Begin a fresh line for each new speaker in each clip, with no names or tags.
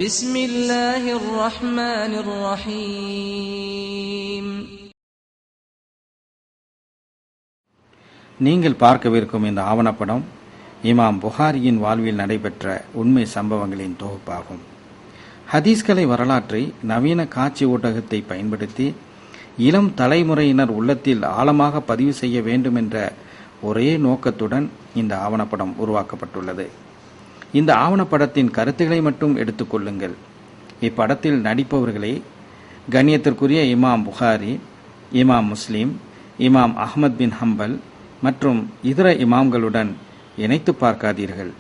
பிஸ்மில்லாஹிர் ரஹ்மானிர் ரஹீம்.
நீங்கள் பார்க்கவிருக்கும் இந்த ஆவணப்படம் இமாம் புகாரியின் வாழ்வில் நடைபெற்ற உண்மை சம்பவங்களின் தொகுப்பாகும். ஹதீஸ்கலை வரலாற்றை நவீன காட்சி ஊடகத்தை பயன்படுத்தி இளம் தலைமுறையினர் உள்ளத்தில் ஆழமாக பதிவு செய்ய வேண்டும் என்ற ஒரே நோக்கத்துடன் இந்த ஆவணப்படம் உருவாக்கப்பட்டுள்ளது. இந்த ஆவணப்படத்தின் கருத்துக்களை மட்டும் எடுத்துக்கொள்ளுங்கள். இப்படத்தில் நடிப்பவர்களே கண்ணியத்திற்குரிய இமாம் புகாரி, இமாம் முஸ்லிம், இமாம் அஹ்மத் பின் ஹம்பல் மற்றும் இதர இமாம்களுடன் இணைத்து பார்க்காதீர்கள்.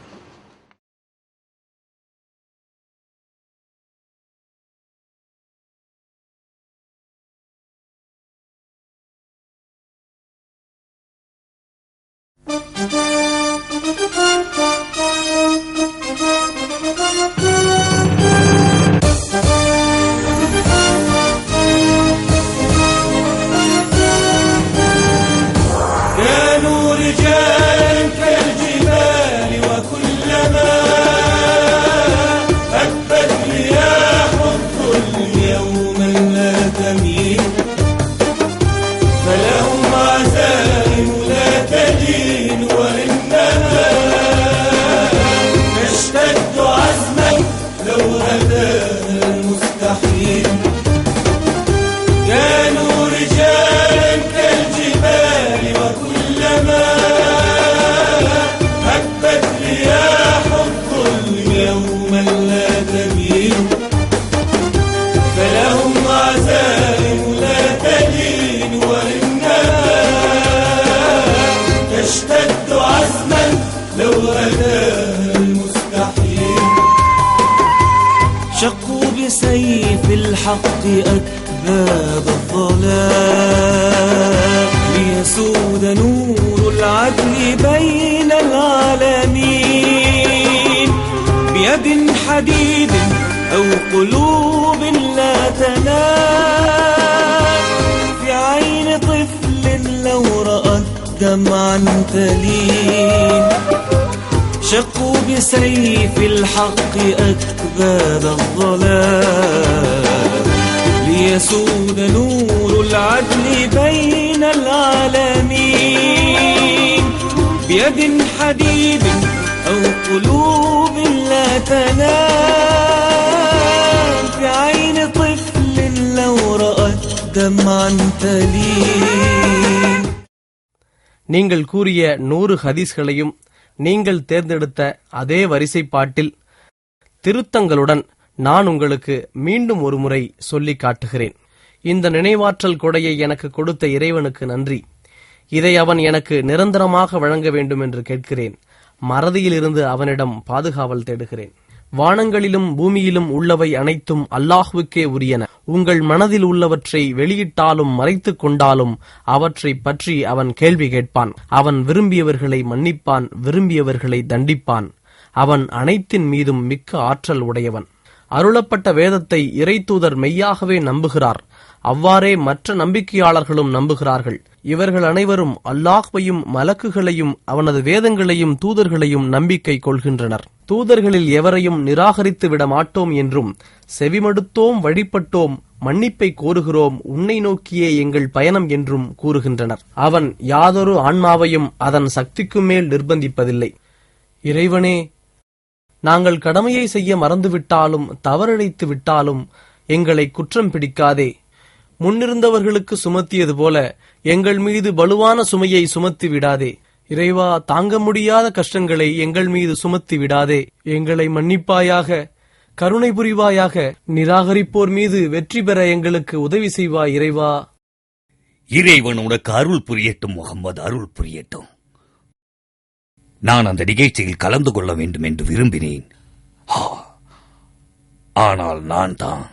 شقوا بسيف الحق أكباد الظلام ليسود نور العدل بين العالمين بيد حديد أو قلوب لا تنام في عين طفل لو رأت دمعا تلين شقوا بسيف الحق أكباد الظلام ليسود نور العدل بين العالمين بيد حديد أو قلوب لا تنام في عين طفل لو رأت دمعا تلين.
நீங்கள் கூறிய 100 ஹதீஸ்களையும் நீங்கள் தேர்ந்தெடுத்த அதே வரிசைப்பாட்டில் திருத்தங்களுடன் நான் உங்களுக்கு மீண்டும் ஒரு முறை சொல்லி காட்டுகிறேன். இந்த நினைவாற்றல் கொடையை எனக்கு கொடுத்த இறைவனுக்கு நன்றி. இதை அவன் எனக்கு நிரந்தரமாக வழங்க வேண்டும் என்று கேட்கிறேன். மறதியிலிருந்து அவனிடம் பாதுகாவல் தேடுகிறேன். வானங்களிலும் பூமியிலும் உள்ளவை அனைத்தும் அல்லாஹ்வுக்கே உரியன. உங்கள் மனதில் உள்ளவற்றை வெளியிட்டாலும் மறைத்துக் கொண்டாலும் அவற்றை பற்றி அவன் கேள்வி கேட்பான். அவன் விரும்பியவர்களை மன்னிப்பான், விரும்பியவர்களை தண்டிப்பான். அவன் அனைத்தின் மீதும் மிக்க ஆற்றல் உடையவன். அருளப்பட்ட வேதத்தை இறைத்தூதர் மெய்யாகவே நம்புகிறார். அவ்வாறே மற்ற நம்பிக்கையாளர்களும் நம்புகிறார்கள். இவர்கள் அனைவரும் அல்லாஹ்வையும் மலக்குகளையும் அவனது வேதங்களையும் தூதர்களையும் நம்பிக்கை கொள்கின்றனர். தூதர்களில் எவரையும் நிராகரித்து விட மாட்டோம் என்றும் செவிமடுத்தோம், வழிபட்டோம், மன்னிப்பை கோருகிறோம், உன்னை நோக்கியே எங்கள் பயணம் என்றும் கூறுகின்றனர். அவன் யாதொரு ஆன்மாவையும் அதன் சக்திக்கு மேல் நிர்பந்திப்பதில்லை. இறைவனே, நாங்கள் கடமையை செய்ய மறந்துவிட்டாலும் தவறிழைத்து விட்டாலும் எங்களை குற்றம் பிடிக்காதே. முன்னிருந்தவர்களுக்கு சுமத்தியது போல எங்கள் மீது வலுவான சுமையை சுமத்தி விடாதே. இறைவா, தாங்க முடியாத கஷ்டங்களை எங்கள் மீது சுமத்தி விடாதே. எங்களை மன்னிப்பாயாக, கருணை புரிவாயாக. நிராகரிப்போர் மீது வெற்றி பெற எங்களுக்கு உதவி செய்வாய் இறைவா.
இறைவன் உனக்கு அருள் புரியட்டும் முகம்மது, அருள் புரியட்டும். நான் அந்த நிகழ்ச்சியில் கலந்து கொள்ள வேண்டும் என்று விரும்பினேன். ஆனால் நான் தான்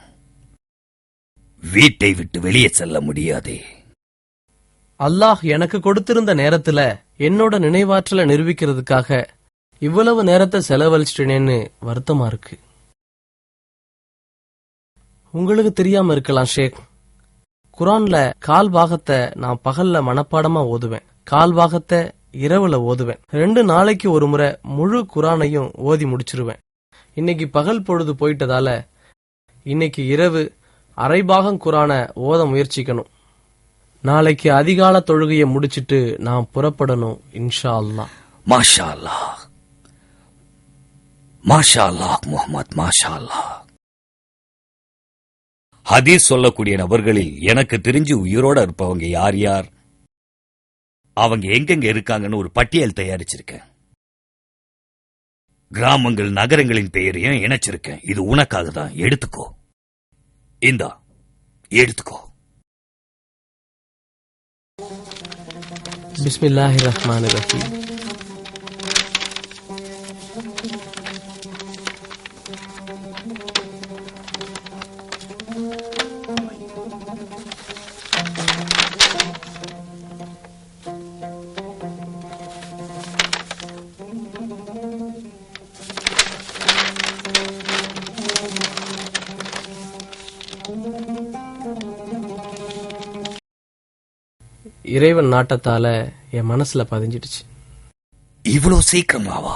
வீட்டை விட்டு வெளியே செல்ல முடியாதே.
அல்லாஹ் எனக்கு கொடுத்திருந்த நேரத்துல என்னோட நினைவாற்றலை நிரூபிக்கிறதுக்காக இவ்வளவு நேரத்தை செலவழிச்சிட்டேன்னு வருத்தமா இருக்கு. உங்களுக்கு தெரியாம இருக்கலாம் ஷேக், குரான்ல கால் பாகத்தை நான் பகல்ல மனப்பாடமா ஓதுவேன், கால் பாகத்தை இரவுல ஓதுவேன். 2 நாளைக்கு ஒரு முறை முழு குரானையும் ஓதி முடிச்சிருவேன். இன்னைக்கு பகல் பொழுது போயிட்டதால இன்னைக்கு இரவு அரைபாகம் குரான ஓத முயற்சிக்கணும். நாளைக்கு அதிகால தொழுகையை முடிச்சிட்டு நான் புறப்படணும் இன்ஷா அல்லாஹ்.
மாஷா அல்லாஹ், மாஷா அல்லாஹ் முஹம்மத், மாஷா அல்லாஹ். ஹதீஸ் சொல்லக்கூடிய நபர்களில் எனக்கு தெரிஞ்சு உயிரோட இருப்பவங்க யார் யார், அவங்க எங்கெங்க இருக்காங்கன்னு ஒரு பட்டியல் தயாரிச்சிருக்கேன். கிராமங்கள் நகரங்களின் பெயரையும் இணைச்சிருக்கேன். இது உனக்காக தான், எடுத்துக்கோ. இந்தா எடுத்துக்கோ.
பிஸ்மில்லாஹிர் ரஹ்மானிர் ரஹீம். இறைவன் நாட்டத்தால என் மனசுல பதிஞ்சிடுச்சு.
இவ்வளவு சீக்கிரமாவா?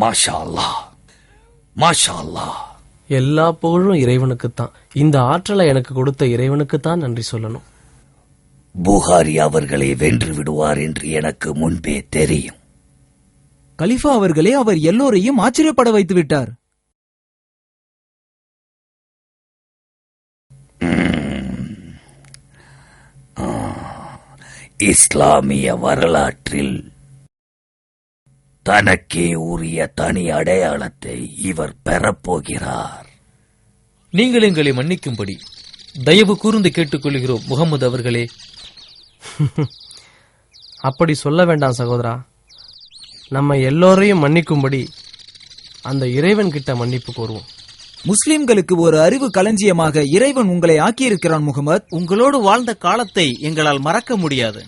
மாஷா அல்லாஹ், மாஷா அல்லாஹ்.
எல்லா புகழும் இறைவனுக்குத்தான். இந்த ஆற்றலை எனக்கு கொடுத்த இறைவனுக்குத்தான் நன்றி சொல்லணும்.
புகாரி அவர்களை வென்று விடுவார் என்று எனக்கு முன்பே தெரியும்.
கலிஃபா அவர்களே, அவர் எல்லோரையும் ஆச்சரியப்பட வைத்து விட்டார்.
இஸ்லாமிய வரலாற்றில் தனக்கே உரிய தனி அடையாளத்தை இவர் பெறப்போகிறார்.
நீங்கள் எங்களை மன்னிக்கும்படி தயவு கூர்ந்து கேட்டுக்கொள்கிறோம் முகமது அவர்களே.
அப்படி சொல்ல வேண்டாம் சகோதரா. நம்ம எல்லோரையும் மன்னிக்கும்படி அந்த இறைவன் கிட்ட மன்னிப்பு கோருவோம்.
முஸ்லிம்களுக்கு ஒரு அறிவு களஞ்சியமாக இறைவன் உங்களை ஆக்கியிருக்கிறான் முகமது.
உங்களோடு வாழ்ந்த காலத்தை எங்களால் மறக்க முடியாது.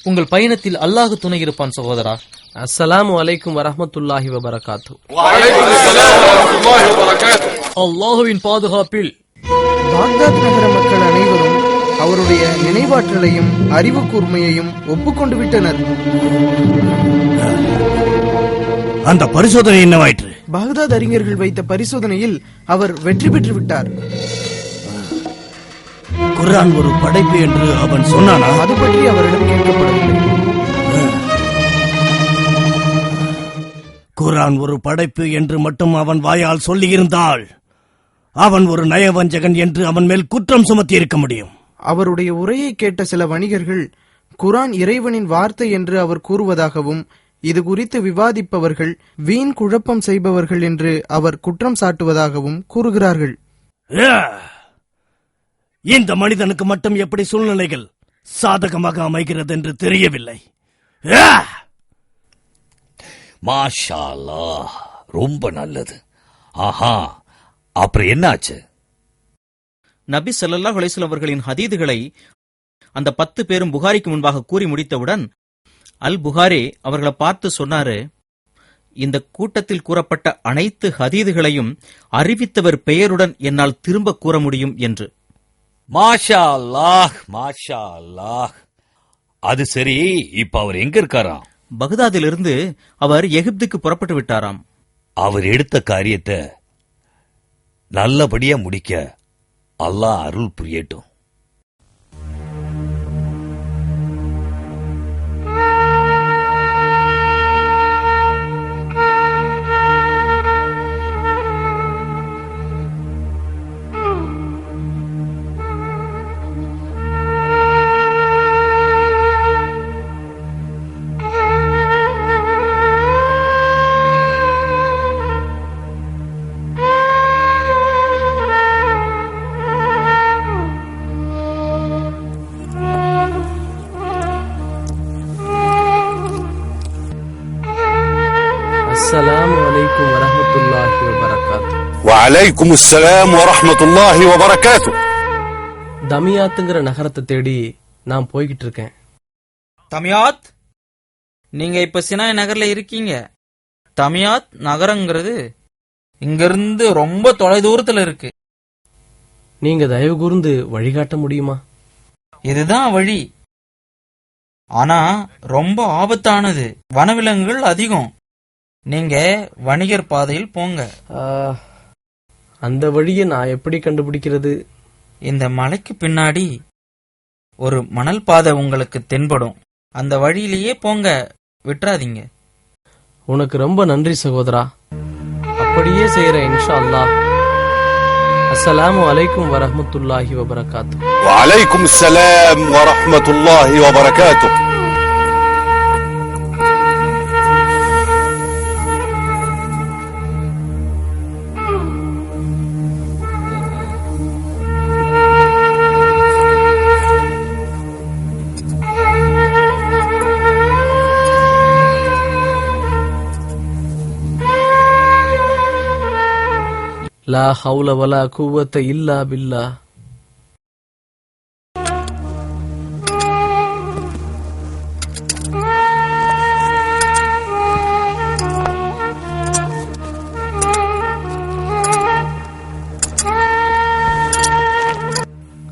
உங்கள் பயணத்தில் அல்லாஹ் துணை இருப்பான் சகோதரா.
அஸ்ஸலாமு அலைக்கும் வரஹ்மத்துல்லாஹி வபரகாத்து.
அல்லாஹுவின் பாதுகாப்பில்.
பாக்தாத் நகர மக்கள் அனைவரும் அவருடைய நினைவாற்றலையும் அறிவு கூர்மையையும் ஒப்புக்கொண்டு விட்டனர்.
அந்த பரிசோதனை என்னவாயிற்று?
பாக்தாத் அறிஞர்கள் வைத்த பரிசோதனையில் அவர் வெற்றி பெற்று விட்டார்.
குர்ஆன் ஒரு படைப்பு என்று அவன் சொன்னானா?
அது பற்றி அவரிடம் கேட்கப்படவில்லை.
குர்ஆன் ஒரு படைப்பு என்று மட்டும் அவன் வாயால் சொல்லியிருந்தால் அவன் ஒரு நயவஞ்சகன் என்று அவன் மேல் குற்றம் சுமத்தி இருக்க முடியும்.
அவருடைய உரையை கேட்ட சில வணிகர்கள் குர்ஆன் இறைவனின் வார்த்தை என்று அவர் கூறுவதாகவும், இது குறித்து விவாதிப்பவர்கள் வீண் குழப்பம் செய்பவர்கள் என்று அவர் குற்றம் சாட்டுவதாகவும் கூறுகிறார்கள்.
இந்த மனிதனுக்கு மட்டும் எப்படி சூழ்நிலைகள் சாதகமாக அமைகிறது என்று தெரியவில்லை.
மாஷா அல்லாஹ், ரொம்ப நல்லது. ஆஹா, அப்புறம் என்னாச்சு?
நபி ஸல்லல்லாஹு அலைஹி வஸல்லம் அவர்களின் ஹதீதுகளை அந்த 10 பேரும் புகாரிக்கு முன்பாக கூறி முடித்தவுடன் அல் புகாரி அவர்களை பார்த்து சொன்னாரு, இந்த கூட்டத்தில் கூறப்பட்ட அனைத்து ஹதீதுகளையும் அறிவித்தவர் பெயருடன் என்னால் திரும்ப கூற முடியும் என்று.
மாஷா அல்லாஹ், மாஷா அல்லாஹ். அது சரி, இப்ப அவர் எங்க இருக்காராம்?
பகதாதிலிருந்து அவர் எகிப்துக்கு புறப்பட்டு விட்டாராம்.
அவர் எடுத்த காரியத்தை நல்லபடியா முடிக்க அல்லாஹ் அருள் புரியட்டும்.
அஸ்ஸலாமு அலைக்கும் வரஹ்மத்துல்லாஹி வபரகாத்து.
வஅலைக்கும் அஸ்ஸலாம் வரஹ்மத்துல்லாஹி வபரகாத்து.
தமியாத்துங்கிற நகரத்தை தேடி நான் போய்கிட்டு இருக்கேன்.
தமியாத், நீங்க இப்ப சினாய் நகர்ல இருக்கீங்க. தமியாத் நகரங்கிறது இங்கிருந்து ரொம்ப தொலைதூரத்துல இருக்கு.
நீங்க தயவு கூர்ந்து வழிகாட்ட முடியுமா?
இதுதான் வழி. ஆனா ரொம்ப ஆபத்தானது. வனவிலங்குகள் அதிகம். நீங்க வணிகர் பாதையில் போங்க.
அந்த வழியை நான் எப்படி கண்டுபிடிக்கிறது?
இந்த மலைக்கு பின்னாடி ஒரு மணல் பாதை உங்களுக்கு தென்படும். அந்த வழியிலேயே போங்க, விட்டுறாதீங்க.
உனக்கு ரொம்ப நன்றி சகோதரா. அப்படியே செய்யறேன் இன்ஷா அல்லாஹ். அஸ்ஸலாமு அலைக்கும் வரஹ்மத்துல்லாஹி வபரகாத்துஹு.
وعليكم السلام ورحمة الله وبركاته.
லா ஹவுல வலா குவத்த இல்லா பில்லா.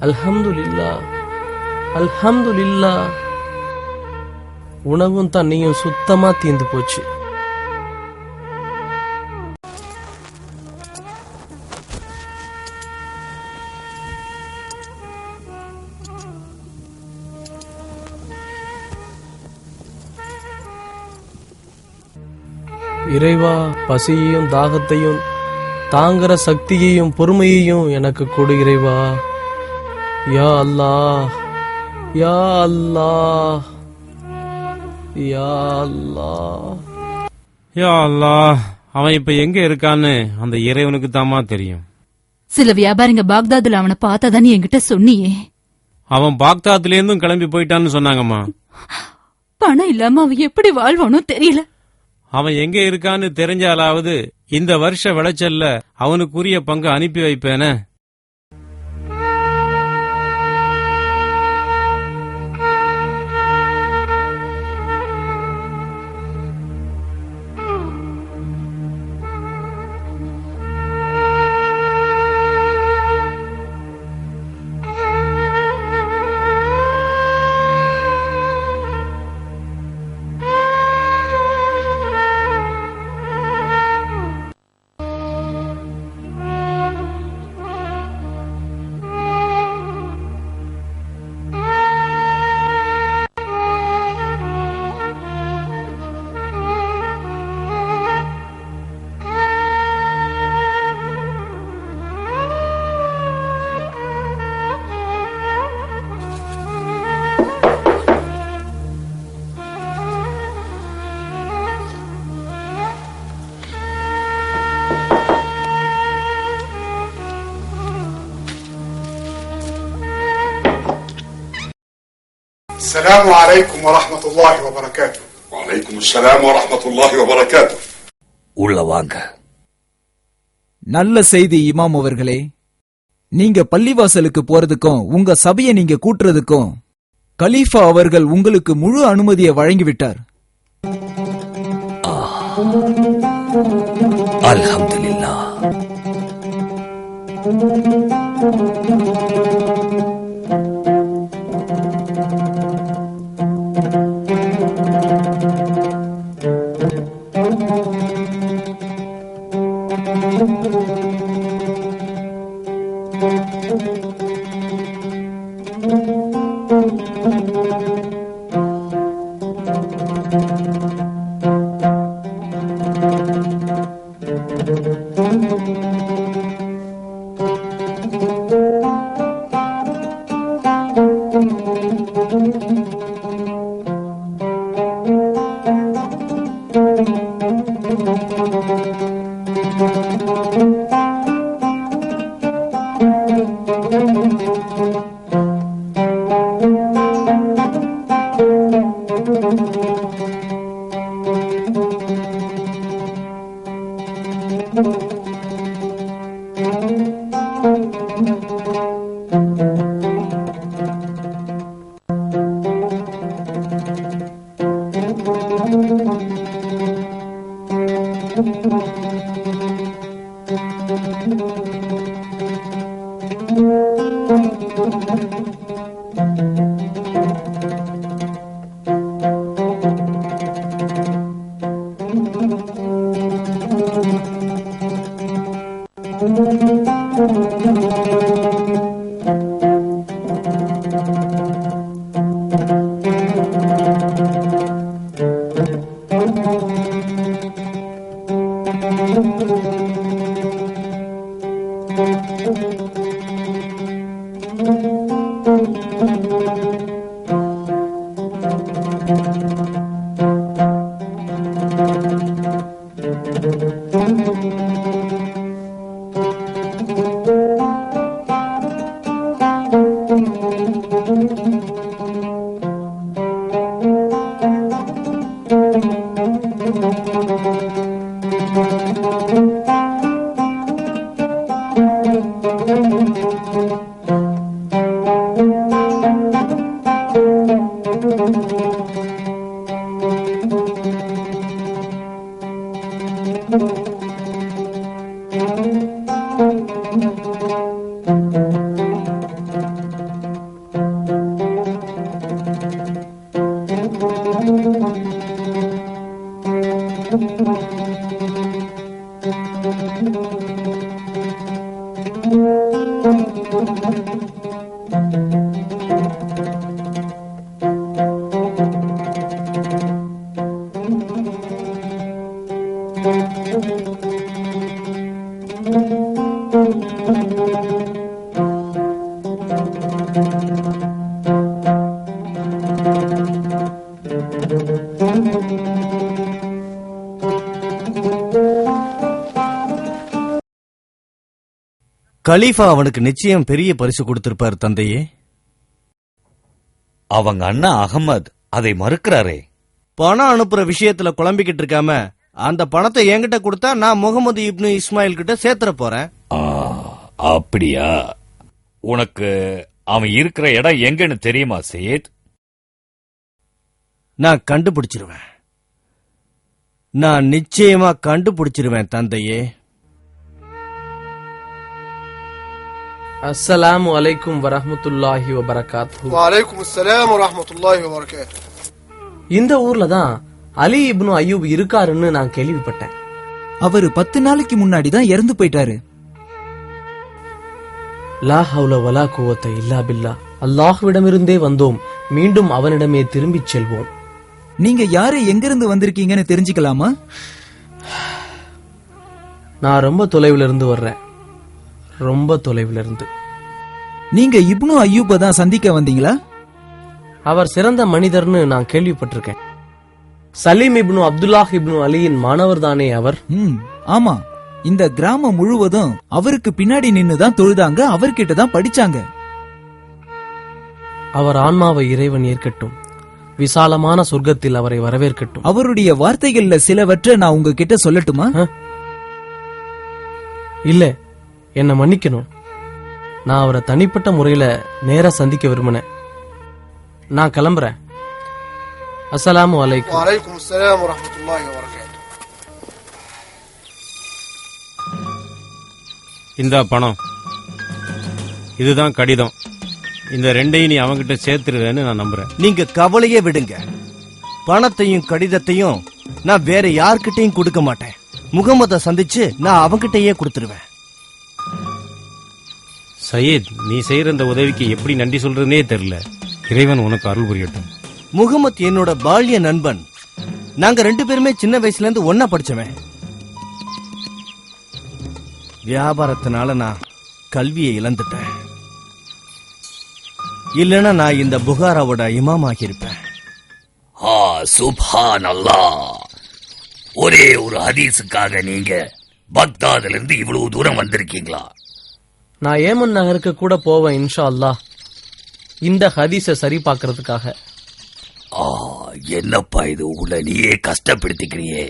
அல்ஹம்துலில்லாஹ், அல்ஹம்துலில்லாஹ். உணவும் தண்ணியும் சுத்தமா தீர்ந்து போச்சு. இறைவா, பசியையும் தாகத்தையும் தாங்குற சக்தியையும் பொறுமையையும் எனக்கு கொடு இறைவா. யா அல்லாஹ், யா அல்லாஹ், யா அல்லாஹ்.
யா அல்லாஹ், அவன் இப்ப எங்க இருக்கான்னு அந்த இறைவனுக்கு தாமா தெரியும்.
சில வியாபாரிங்க பாக்தாதுல அவனை பார்த்ததான்னு என்கிட்ட சொன்னியே.
அவன் பாக்தாத்ல இருந்தும் கிளம்பி போயிட்டான்னு சொன்னாங்கம்மா.
பணம் இல்லாம அவன் எப்படி வாழ்வானோ தெரியல.
அவன் எங்க இருக்கான்னு தெரிஞ்சாலாவது இந்த வருஷ விளைச்சல்ல அவனுக்குரிய பங்கு அனுப்பி வைப்பேனே.
السلام عليكم ورحمة الله وبركاته.
وعليكم السلام ورحمة الله وبركاته.
உள்ள வாங்க.
நல்ல செய்தி இமாம் அவர்களே. நீங்க பள்ளிவாசலுக்கு போறதுக்கும் உங்க சபையை நீங்க கூட்டுறதுக்கும் கலீஃபா அவர்கள் உங்களுக்கு முழு அனுமதியை வழங்கிவிட்டார்.
அல்ஹம்துலில்லாஹ்.
கலீஃபா அவனுக்கு நிச்சயம் பெரிய பரிசு கொடுத்திருப்பார் தந்தையே.
அவங்க அண்ணா அகமது அதை மறுக்கிறாரே.
பணம் அனுப்புற விஷயத்துல குழம்பிக்கிட்டு இருக்காம அந்த பணத்தை என்கிட்ட கொடுத்தா நான் முகமது இப்னு இஸ்மாயில் கிட்ட சேர்த்துற போறேன்.
அப்படியா? உனக்கு அவன் இருக்கிற இடம் எங்கன்னு தெரியுமா சையத்?
நான் கண்டுபிடிச்சிருவேன். நான் நிச்சயமா கண்டுபிடிச்சிருவேன் தந்தையே.
அஸ்ஸலாமு அலைக்கும் வரஹ்மத்துல்லாஹி வபரகாத்துஹு.
வலைக்கும் அஸ்ஸலாம் வரஹ்மத்துல்லாஹி வபரகாத்துஹு.
இந்த ஊர்ல தான் அலி இப்னு அய்யூப் இருக்காருன்னு நான் கேள்விப்பட்டேன்.
அவரு 10 நாளைக்கு முன்னாடி தான் இறந்து போயிட்டாரு.
லா ஹவுல வலா குவத்த இல்லா பில்லா. அல்லாஹ்விடமிருந்தே வந்தோம், மீண்டும் அவனிடமே திரும்பிச் செல்வோம்.
நீங்க யாரு, எங்கிருந்து வந்திருக்கீங்கன்னு தெரிஞ்சுக்கலாமா?
நான் ரொம்ப தொலைவில் இருந்து வர்றேன். ரொம்ப தொலைவில் இருந்து.
நீங்க இப்னு அய்யூப தான் சந்திக்க வந்தீங்களா?
அவர் சிறந்த மனிதர்னு நான் கேள்விப்பட்டிருக்கேன். சலீம் இப்னு அப்துல்லாஹ் இப்னு அலியின் மாணவர் தானே அவர்?
ஆமா. இந்த கிராமம் முழுவதும் அவருக்கு பின்னாடி நின்னுதான் தொழுதாங்க, அவர்கிட்ட தான் படிச்சாங்க.
அவர் ஆன்மாவை இறைவன் ஏற்கட்டும், விசாலமான சொர்க்கத்தில் அவரை வரவேற்கட்டும்.
அவருடைய வார்த்தைகள்ல சிலவற்றை நான் உங்ககிட்ட சொல்லட்டுமா?
இல்ல, என்ன மன்னிக்கணும். நான் அவரை தனிப்பட்ட முறையில நேரா சந்திக்க விரும்பினேன். நான் கிளம்புறேன். அஸ்ஸலாமு அலைக்கும்.
வலைக்கும் அஸ்ஸலாம் வரஹ்மத்துல்லாஹி வபரகாத்துஹு.
இந்த பணம், இதுதான் கடிதம். இந்த ரெண்டையும் நீ அவங்கிட்ட சேர்த்துருவேன்னு நான் நம்புறேன்.
நீங்க கவலையே விடுங்க. பணத்தையும் கடிதத்தையும் நான் வேற யார்கிட்டையும் கொடுக்க மாட்டேன். முகமதை சந்திச்சு நான் அவங்கிட்டயே கொடுத்துருவேன்.
சையத், நீ செய்யற இந்த உதவிக்கு எப்படி நன்றி சொல்றதுனே தெரியல. இறைவன் உனக்கு அருள் புரியட்டும்.
முகமது என்னோட பால்ய நண்பன். நாங்க 2 பேருமே சின்ன வயசுல இருந்து ஒன்னா படிச்சவன். வியாபாரத்தினால நான் கல்வியை இழந்துட்டேன். இல்லனா நான் இந்த புகாராவோட இமாம் ஆகியிருப்பேன்.
சுப்ஹானல்லாஹ். ஒரே ஒரு ஹதீஸுக்காக நீங்க பக்தாதுல இருந்து இவ்வளவு தூரம் வந்திருக்கீங்களா?
நான் ஏமன் நகருக்கு கூட போவேன் இன்ஷா அல்லாஹ், இந்த ஹதீஸை சரி பார்க்கறதுக்காக.
என்னப்பா இது, உங்களை நீயே கஷ்டப்படுத்திக்கிறியே.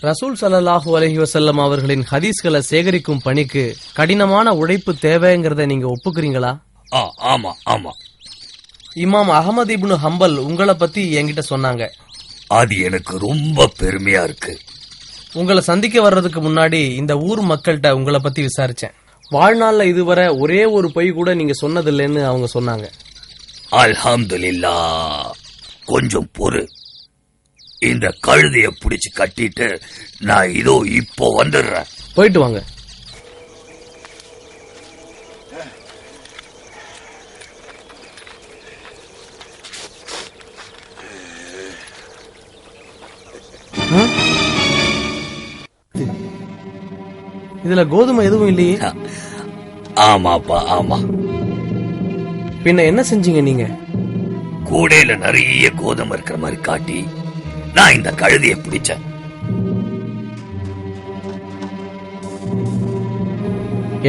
ரசூல் ஸல்லல்லாஹு அலைஹி வஸல்லம் அவர்களின் ஹதீஸ்களை சேகரிக்கும் பணிக்கு கடினமான உழைப்பு தேவைங்கிறத நீங்க ஒப்புக்கிறீங்களா?
ஆமா ஆமா.
இமாம் அகமது இப்னு ஹம்பல் உங்களை பத்தி என்கிட்ட சொன்னாங்க.
அது எனக்கு ரொம்ப பெருமையா இருக்கு.
உங்களை சந்திக்க வர்றதுக்கு முன்னாடி இந்த ஊர் மக்கள்கிட்ட உங்களை பத்தி விசாரிச்சேன். வாழ்நாள்ல இதுவரை ஒரே ஒரு பொய் கூட நீங்க சொன்னதில்லைன்னு அவங்க சொன்னாங்க.
அல்ஹம்துலில்லாஹ். கொஞ்சம் பொறு. இந்த கழுதைய பிடிச்சு கட்டிட்டு நான் இதோ இப்போ வந்துடுறேன்.
போயிட்டு வாங்க. இதுல கோதுமை எதுவும் இல்லையே.
ஆமாப்பா, ஆமா.
பின்ன என்ன செஞ்சீங்க நீங்க?
கூடையில நிறைய கோதுமை இருக்கிற மாதிரி காட்டி நான் இந்த கழுதையை பிடிச்சேன்.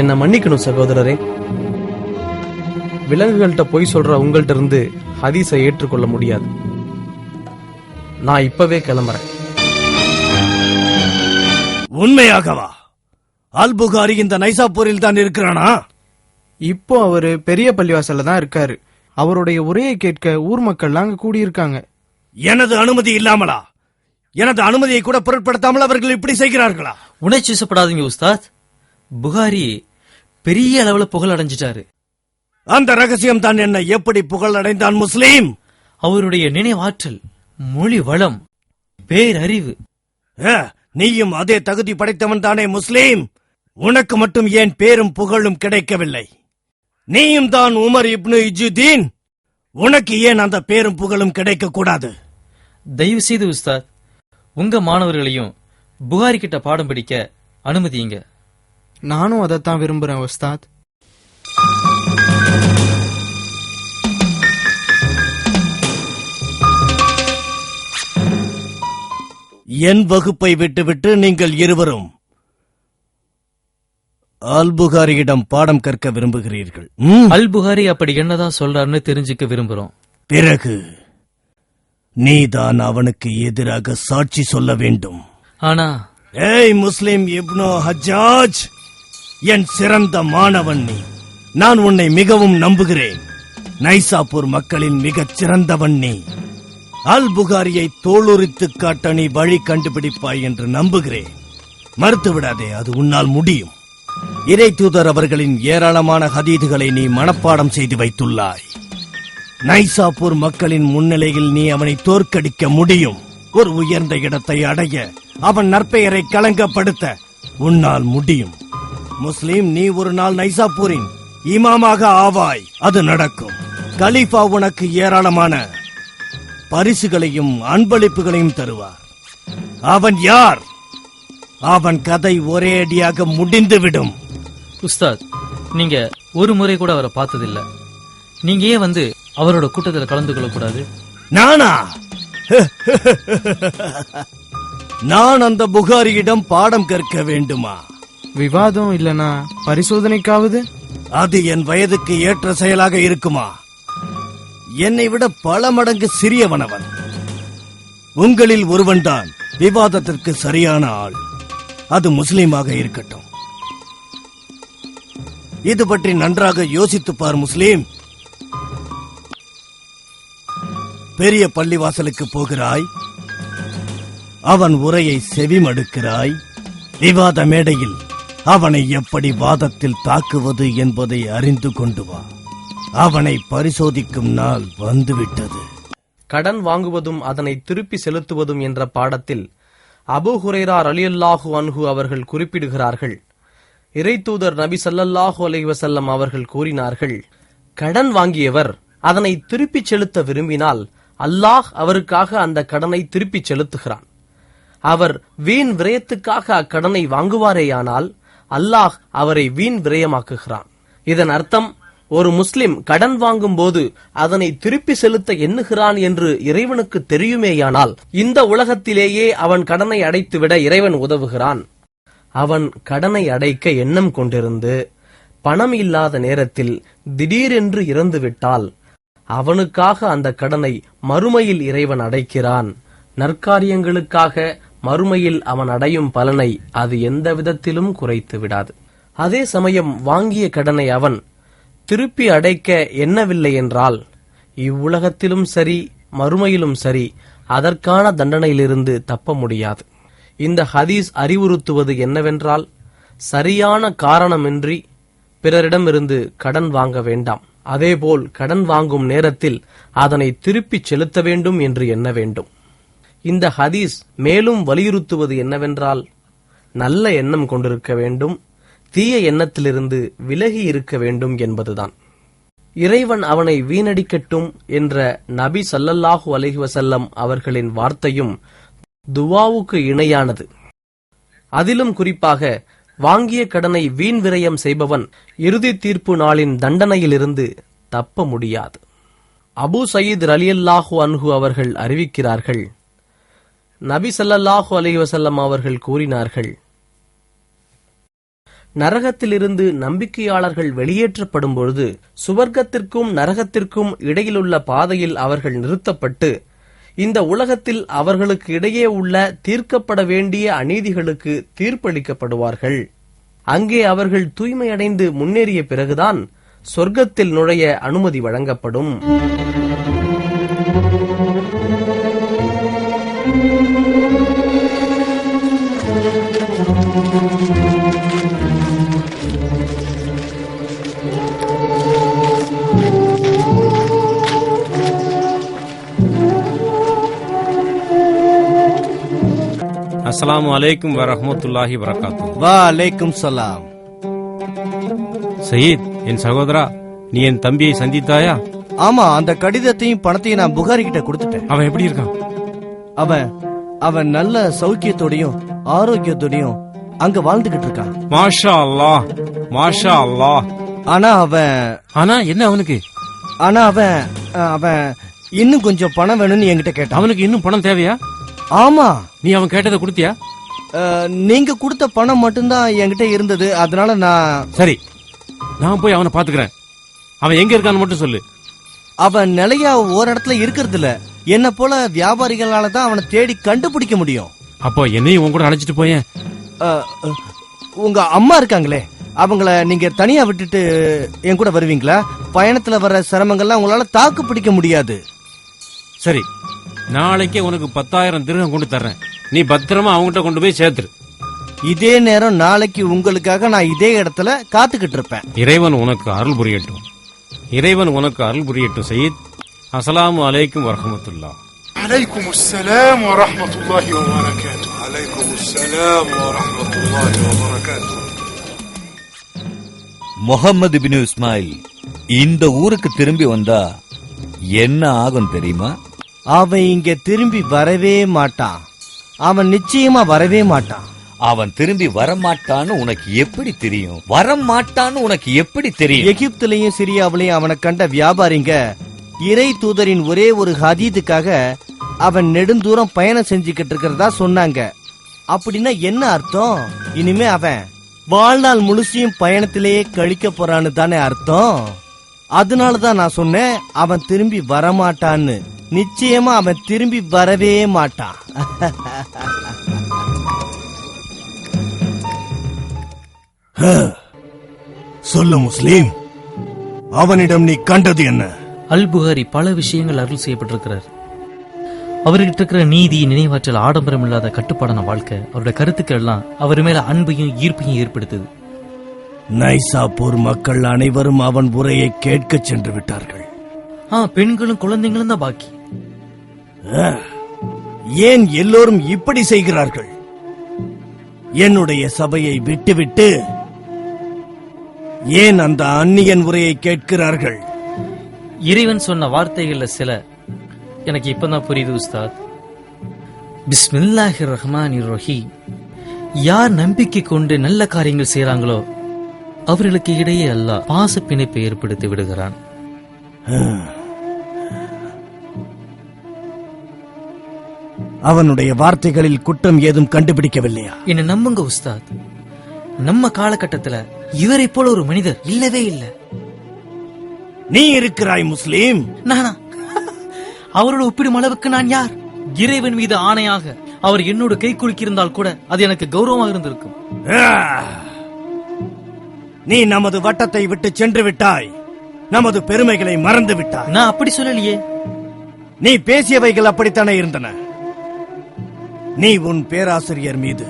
என்ன மன்னிக்கணும் சகோதரரே. விலங்குகள்கிட்ட பொய் சொல்ற உங்கள்ட்ட இருந்து ஹதீஸை ஏற்றுக்கொள்ள முடியாது. நான் இப்பவே கிளம்புறேன்.
உண்மையாகவா? அல் புகாரி இந்த நைசாப்பூரில் தான் இருக்கிறானா?
இப்போ அவரு பெரிய பள்ளிவாசல்ல தான் இருக்காரு. அவருடைய உரையை கேட்க ஊர் மக்கள் அங்க கூடியிருக்காங்க.
எனது அனுமதி இல்லாமலா? எனது அனுமதியை கூட பொருட்படுத்தாமல் அவர்கள் இப்படி செய்கிறார்களா?
உணர்ச்சிசப்படாதீங்க உஸ்தாத். புகாரி பெரிய அளவுல புகழ் அடைஞ்சிட்டாரு.
அந்த ரகசியம் தான் என்ன எப்படி புகழ் அடைந்தான் முஸ்லீம்?
அவருடைய நினைவாற்றல், மொழி வளம், பேரறிவு.
நீயும் அதே தகுதி படைத்தவன் தானே முஸ்லீம்? உனக்கு மட்டும் ஏன் பேரும் புகழும் கிடைக்கவில்லை? நீயும் தான் உமர் இப்னு இஜுதீன். உனக்கு ஏன் அந்த பேரும் புகழும் கிடைக்க கூடாது?
தயவு செய்து உஸ்தாத், உங்க மாணவர்களையும் புகாரி கிட்ட பாடம் படிக்க அனுமதிங்க.
நானும் அதைத்தான் விரும்புறேன் உஸ்தாத்.
என் வகுப்பை விட்டுவிட்டு நீங்கள் இருவரும் அல் புகாரியிடம் பாடம் கற்க விரும்புகிறீர்கள்.
அல் புகாரி அப்படி என்னதான் சொல்றாருன்னு தெரிஞ்சுக்க விரும்புறோம்.
பிறகு நீதான் அவனுக்கு எதிராக சாட்சி சொல்ல வேண்டும்.
ஆனா
ஏய் முஸ்லிம் இப்னு ஹஜ்ஜாஜ், என் சிறந்த மாணவன் நீ. நான் உன்னை மிகவும் நம்புகிறேன். நைசாப்பூர் மக்களின் மிகச் சிறந்தவன் நீ. அல் புகாரியை தோலுரித்து காட்ட நீ வழி கண்டுபிடிப்பாய் என்று நம்புகிறேன். மறுத்துவிடாதே, அது உன்னால் முடியும். இறை தூதர் அவர்களின் ஏராளமான ஹதீதுகளை நீ மனப்பாடம் செய்து வைத்துள்ளாய். நைசாப்பூர் மக்களின் முன்னிலையில் நீ அவனை தோற்கடிக்க முடியும். ஒரு உயர்ந்த இடத்தை அடைய, அவன் நற்பெயரை களங்கப்படுத்த உன்னால் முடியும். முஸ்லிம், நீ ஒரு நாள் நைசாப்பூரின் இமாமாக ஆவாய். அது நடக்கும். கலீஃபா உனக்கு ஏராளமான பரிசுகளையும் அன்பளிப்புகளையும் தருவார். அவன் யார்? அவன் கதை ஒரே அடியாக முடிந்துவிடும்.
உஸ்தாத், நீங்க ஒரு முறை கூட அவரை பார்த்ததில்ல. நீங்க ஏன் வந்து அவரோட கூட்டத்தில் கலந்து கொள்ளக்கூடாது?
நானா? நான் அந்த புகாரியிடம் பாடம் கற்க வேண்டுமா?
விவாதம் இல்லனா பரிசோதனைக்காவது?
அது என் வயதுக்கு ஏற்ற செயலாக இருக்குமா? என்னை விட பல மடங்கு சிறியவனவன். உங்களில் ஒருவன்தான் விவாதத்திற்கு சரியான ஆள். அது முஸ்லீமாக இருக்கட்டும். இது பற்றி நன்றாக யோசித்துப் பார் முஸ்லீம். பெரிய பள்ளிவாசலுக்கு போகிறாய், அவன் உரையை செவிமடுக்கிறாய். விவாத மேடையில் அவனை எப்படி வாதத்தில் தாக்குவது என்பதை அறிந்து கொண்டு வா. அவனை பரிசோதிக்கும் நாள் வந்துவிட்டது.
கடன் வாங்குவதும் அதனை திருப்பி செலுத்துவதும் என்ற பாடத்தில் அபூ ஹுரைரா ரலியல்லாஹு அன்ஹு அவர்கள் குறிப்பிடுகிறார்கள், இறைத்தூதர் நபி ஸல்லல்லாஹு அலைஹி வஸல்லம் அவர்கள் கூறினார்கள், கடன் வாங்கியவர் அதனை திருப்பிச் செலுத்த விரும்பினால் அல்லாஹ் அவருக்காக அந்த கடனை திருப்பிச் செலுத்துகிறான். அவர் வீண் விரயத்துக்காக அக்கடனை வாங்குவாரேயானால் அல்லாஹ் அவரை வீண் விரயமாக்குகிறான். இதன் அர்த்தம், ஒரு முஸ்லிம் கடன் வாங்கும் போது அதனை திருப்பி செலுத்த எண்ணுகிறான் என்று இறைவனுக்கு தெரியுமேயானால் இந்த உலகத்திலேயே அவன் கடனை அடைத்துவிட இறைவன் உதவுகிறான். அவன் கடனை அடைக்க எண்ணம் கொண்டிருந்து பணம் இல்லாத நேரத்தில் திடீரென்று இறந்துவிட்டால் அவனுக்காக அந்த கடனை மறுமையில் இறைவன் அடைக்கிறான். நற்காரியங்களுக்காக மறுமையில் அவன் அடையும் பலனை அது எந்த விதத்திலும் குறைத்து விடாது. அதே சமயம் வாங்கிய கடனை அவன் திருப்பி அடைக்க எண்ணவில்லை என்றால் இவ்வுலகத்திலும் சரி மறுமையிலும் சரி அதற்கான தண்டனையிலிருந்து தப்ப முடியாது. இந்த ஹதீஸ் அறிவுறுத்துவது என்னவென்றால், சரியான காரணமின்றி பிறரிடமிருந்து கடன் வாங்க வேண்டாம். அதேபோல் கடன் வாங்கும் நேரத்தில் அதனை திருப்பிச் செலுத்த வேண்டும் என்று எண்ண வேண்டும். இந்த ஹதீஸ் மேலும் வலியுறுத்துவது என்னவென்றால், நல்ல எண்ணம் கொண்டிருக்க வேண்டும், தீய எண்ணத்திலிருந்து விலகி இருக்க வேண்டும் என்பதுதான். இறைவன் அவனை வீணடிக்கட்டும் என்ற நபி ஸல்லல்லாஹு அலைஹி வஸல்லம் அவர்களின் வார்த்தையும் துவாவுக்கு இணையானது. அதிலும் குறிப்பாக வாங்கிய கடனை வீண் விரயம் செய்பவன் இறுதி தீர்ப்பு நாளின் தண்டனையிலிருந்து தப்ப முடியாது. அபூ சயீத் ரலியல்லாஹு அன்ஹு அவர்கள் அறிவிக்கிறார்கள், நபி ஸல்லல்லாஹு அலைஹி வஸல்லம் அவர்கள் கூறினார்கள், நரகத்திலிருந்து நம்பிக்கையாளர்கள் வெளியேற்றப்படும் பொழுது சுவர்க்கத்திற்கும் நரகத்திற்கும் இடையிலுள்ள பாதையில் அவர்கள் நிறுத்தப்பட்டு இந்த உலகத்தில் அவர்களுக்கு இடையே உள்ள தீர்க்கப்பட வேண்டிய அநீதிகளுக்கு தீர்ப்பளிக்கப்படுவார்கள். அங்கே அவர்கள் தூய்மையடைந்து முன்னேறிய பிறகுதான் சொர்க்கத்தில் நுழைய அனுமதி வழங்கப்படும்.
அஸ்ஸலாமு அலைக்கும் வரஹ்மத்துல்லாஹி வரகாத்து.
வலைக்கும் சலாம்.
சயீத், என் சகோதரா, நீ என் தம்பியை சந்தித்தாயா?
ஆமா, அந்த கடிதத்தையும் பணத்தையும் நான் புகாரி கிட்ட கொடுத்துட்டேன்.
அவன் எப்படி இருக்கான்?
அவன் நல்ல சௌக்கியத்தோடையும் ஆரோக்கியத்தோடையும் அங்க வாழ்ந்துகிட்டு இருக்கான்.
மாஷா அல்லாஹ், மாஷா அல்லாஹ்.
ஆனா
என்ன அவனுக்கு?
அவன் இன்னும் கொஞ்சம் பணம் வேணும்னு என்கிட்ட கேட்டான்.
அவனுக்கு இன்னும் பணம் தேவையா?
ஆமா.
நீ அவன் கேட்டதை கொடுத்தியா?
நீங்க கொடுத்த பணம் மட்டும்தான் என்கிட்ட இருந்தது, அதனால நான்.
சரி, நான் போய் அவனை பாத்துக்கிறேன். அவன் எங்க இருக்கான்னு மட்டும் சொல்லு.
அவன் நிலையா ஒரு இடத்துல இருக்கிறது இல்ல. என்ன போல வியாபாரிகளால தான் அவனை தேடி கண்டுபிடிக்க முடியும்.
அப்போ என்னையும் உன் கூட அழைச்சிட்டு போயேன்.
உங்க அம்மா இருக்காங்களே, அவங்கள நீங்க தனியா விட்டுட்டு என் கூட வருவீங்களா? பயணத்துல வர சிரமங்கள்லாம் உங்களால தாக்கு பிடிக்க முடியாது.
சரி, நாளைக்கே உனக்கு 10,000 திர்ஹம் கொண்டு தர்றேன். நீ பத்திரமா அவங்ககிட்ட கொண்டு போய் சேர்த்துரு.
இதே நேரம் நாளைக்கு உங்களுக்காக நான் இதே இடத்துல காத்துக்கிட்டு இருப்பேன்.
இறைவன் உனக்கு அருள் புரியட்டும். இறைவன் உனக்கு அருள் புரியட்டும் சயீத். அஸ்ஸலாமு அலைக்கும் வரஹ்மத்துல்லாஹ்.
عليكم السلام ورحمة الله وبركاته. عليكم السلام ورحمة الله وبركاته.
முஹம்மது பின் இஸ்மாயில் இந்த ஊருக்கு திரும்பி வந்தா என்ன ஆகும் தெரியுமா?
அவன் இங்க திரும்பி வரவே மாட்டான். அவன் நிச்சயமா வரவே மாட்டான்.
அவன் திரும்பி வரமாட்டான்னு உனக்கு எப்படி தெரியும்? வரமாட்டான்னு உனக்கு எப்படி தெரியும்?
எகிப்திலையும் சிரியாவிலையும் அவனை கண்ட வியாபாரிங்க இறை தூதரின் ஒரே ஒரு ஹதீதுக்காக அவன் நெடுந்தூரம் பயணம் செஞ்சுக்கிட்டு இருக்கிறதா சொன்னாங்க. அப்படின்னா என்ன அர்த்தம்? இனிமே அவன் வாழ்நாள் முழுசையும் பயணத்திலேயே கழிக்க போறான்னு தானே அர்த்தம். அதனாலதான் நான் சொன்னேன் அவன் திரும்பி வரமாட்டான்னு. நிச்சயமா அவன் திரும்பி வரவே மாட்டான்.
சொல்லு முஸ்லீம், அவனிடம் நீ கண்டது என்ன?
அல் புகாரி பல விஷயங்கள் அருள் செய்யப்பட்டிருக்கிறார். அவர்கிட்ட இருக்கிற நீதி, நினைவாற்றல், ஆடம்பரம் இல்லாத கட்டுப்பாடான வாழ்க்கை, அவருடைய கருத்துக்கள் எல்லாம் அவர் மேல அன்பையும் ஈர்ப்பையும் ஏற்படுத்துது.
நைசாப்பூர் மக்கள் அனைவரும் அவன் உரையை கேட்க சென்று விட்டார்கள்.
பெண்களும் குழந்தைங்களும் தான் பாக்கி.
ஏன் எல்லோரும் இப்படி செய்கிறார்கள்? என்னுடைய சபையை விட்டுவிட்டு ஏன் அந்த அந்நியன் உரையை கேட்கிறார்கள்?
இறைவன் சொன்ன வார்த்தைகள்ல சில எனக்கு இப்பதான் புரியுது உஸ்தாத். பிஸ்மில்லாஹிர் ரஹ்மானிர் ரஹீம். யார் நம்பிக்கை கொண்டு நல்ல காரியங்கள் செய்யறாங்களோ அவர்களுக்கு இடையே அல்லாஹ் பாச பிணைப்பை ஏற்படுத்தி விடுகிறான்.
அவனுடைய வார்த்தைகளில் குற்றம் ஏதும் கண்டுபிடிக்கவில்லையா?
என்ன நம்புங்க உஸ்தாத், நம்ம காலகட்டத்துல இவரை போல ஒரு மனிதர் இல்லவே இல்லை.
நீ இருக்கிறாய் முஸ்லீம்.
நானா? அவரோட ஒப்பிடும் அளவுக்கு நான் யார்? இறைவன் மீது ஆணையாக அவர் என்னோட கை குலுக்கியிருந்தால் கூட அது எனக்கு கௌரவமாக இருந்திருக்கும்.
நீ நமது வட்டத்தை விட்டு சென்று விட்டாய். நமது பெருமைகளை மறந்து விட்டாய்.
நான் அப்படி சொல்லலையே.
நீ பேசியவைகள் அப்படித்தானே இருந்தன. நீ உன் பேராசிரியர் மீது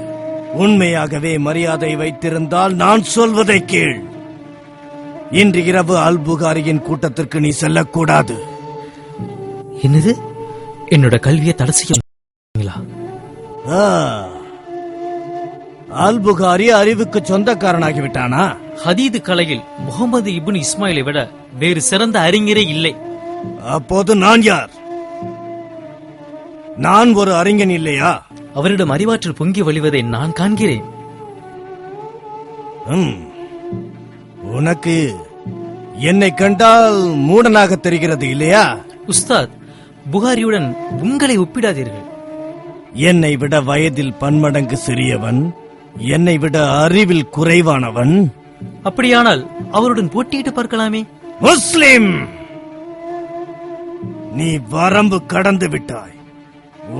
உண்மையாகவே மரியாதை வைத்திருந்தால் நான் சொல்வதை கேள். இன்று இரவு அல் புகாரியின் கூட்டத்திற்கு நீ செல்லக்கூடாது.
என்னது? என்னோட கல்வியை தடை செய்ய?
அல் புகாரி அறிவுக்கு சொந்தக்காரனாகிவிட்டானா?
ஹதீது கலையில் முகமது இப்னு இஸ்மாயிலை விட வேறு சிறந்த அறிஞரே இல்லை.
அப்போது நான் யார்? நான் ஒரு அறிஞன் இல்லையா?
அவரிடம் அறிவாற்றல் பொங்கி வழிவதை நான் காண்கிறேன்.
உனக்கு என்னை கண்டால் மூடனாக தெரிகிறது இல்லையா?
உஸ்தாத், புகாரியுடன் உங்களை ஒப்பிடாதீர்கள்.
என்னை விட வயதில் பன்மடங்கு சிறியவன், என்னை விட அறிவில் குறைவானவன்.
அப்படியானால் அவருடன் போட்டியிட்டு பார்க்கலாமே.
முஸ்லிம், நீ வரம்பு கடந்து விட்டாய்.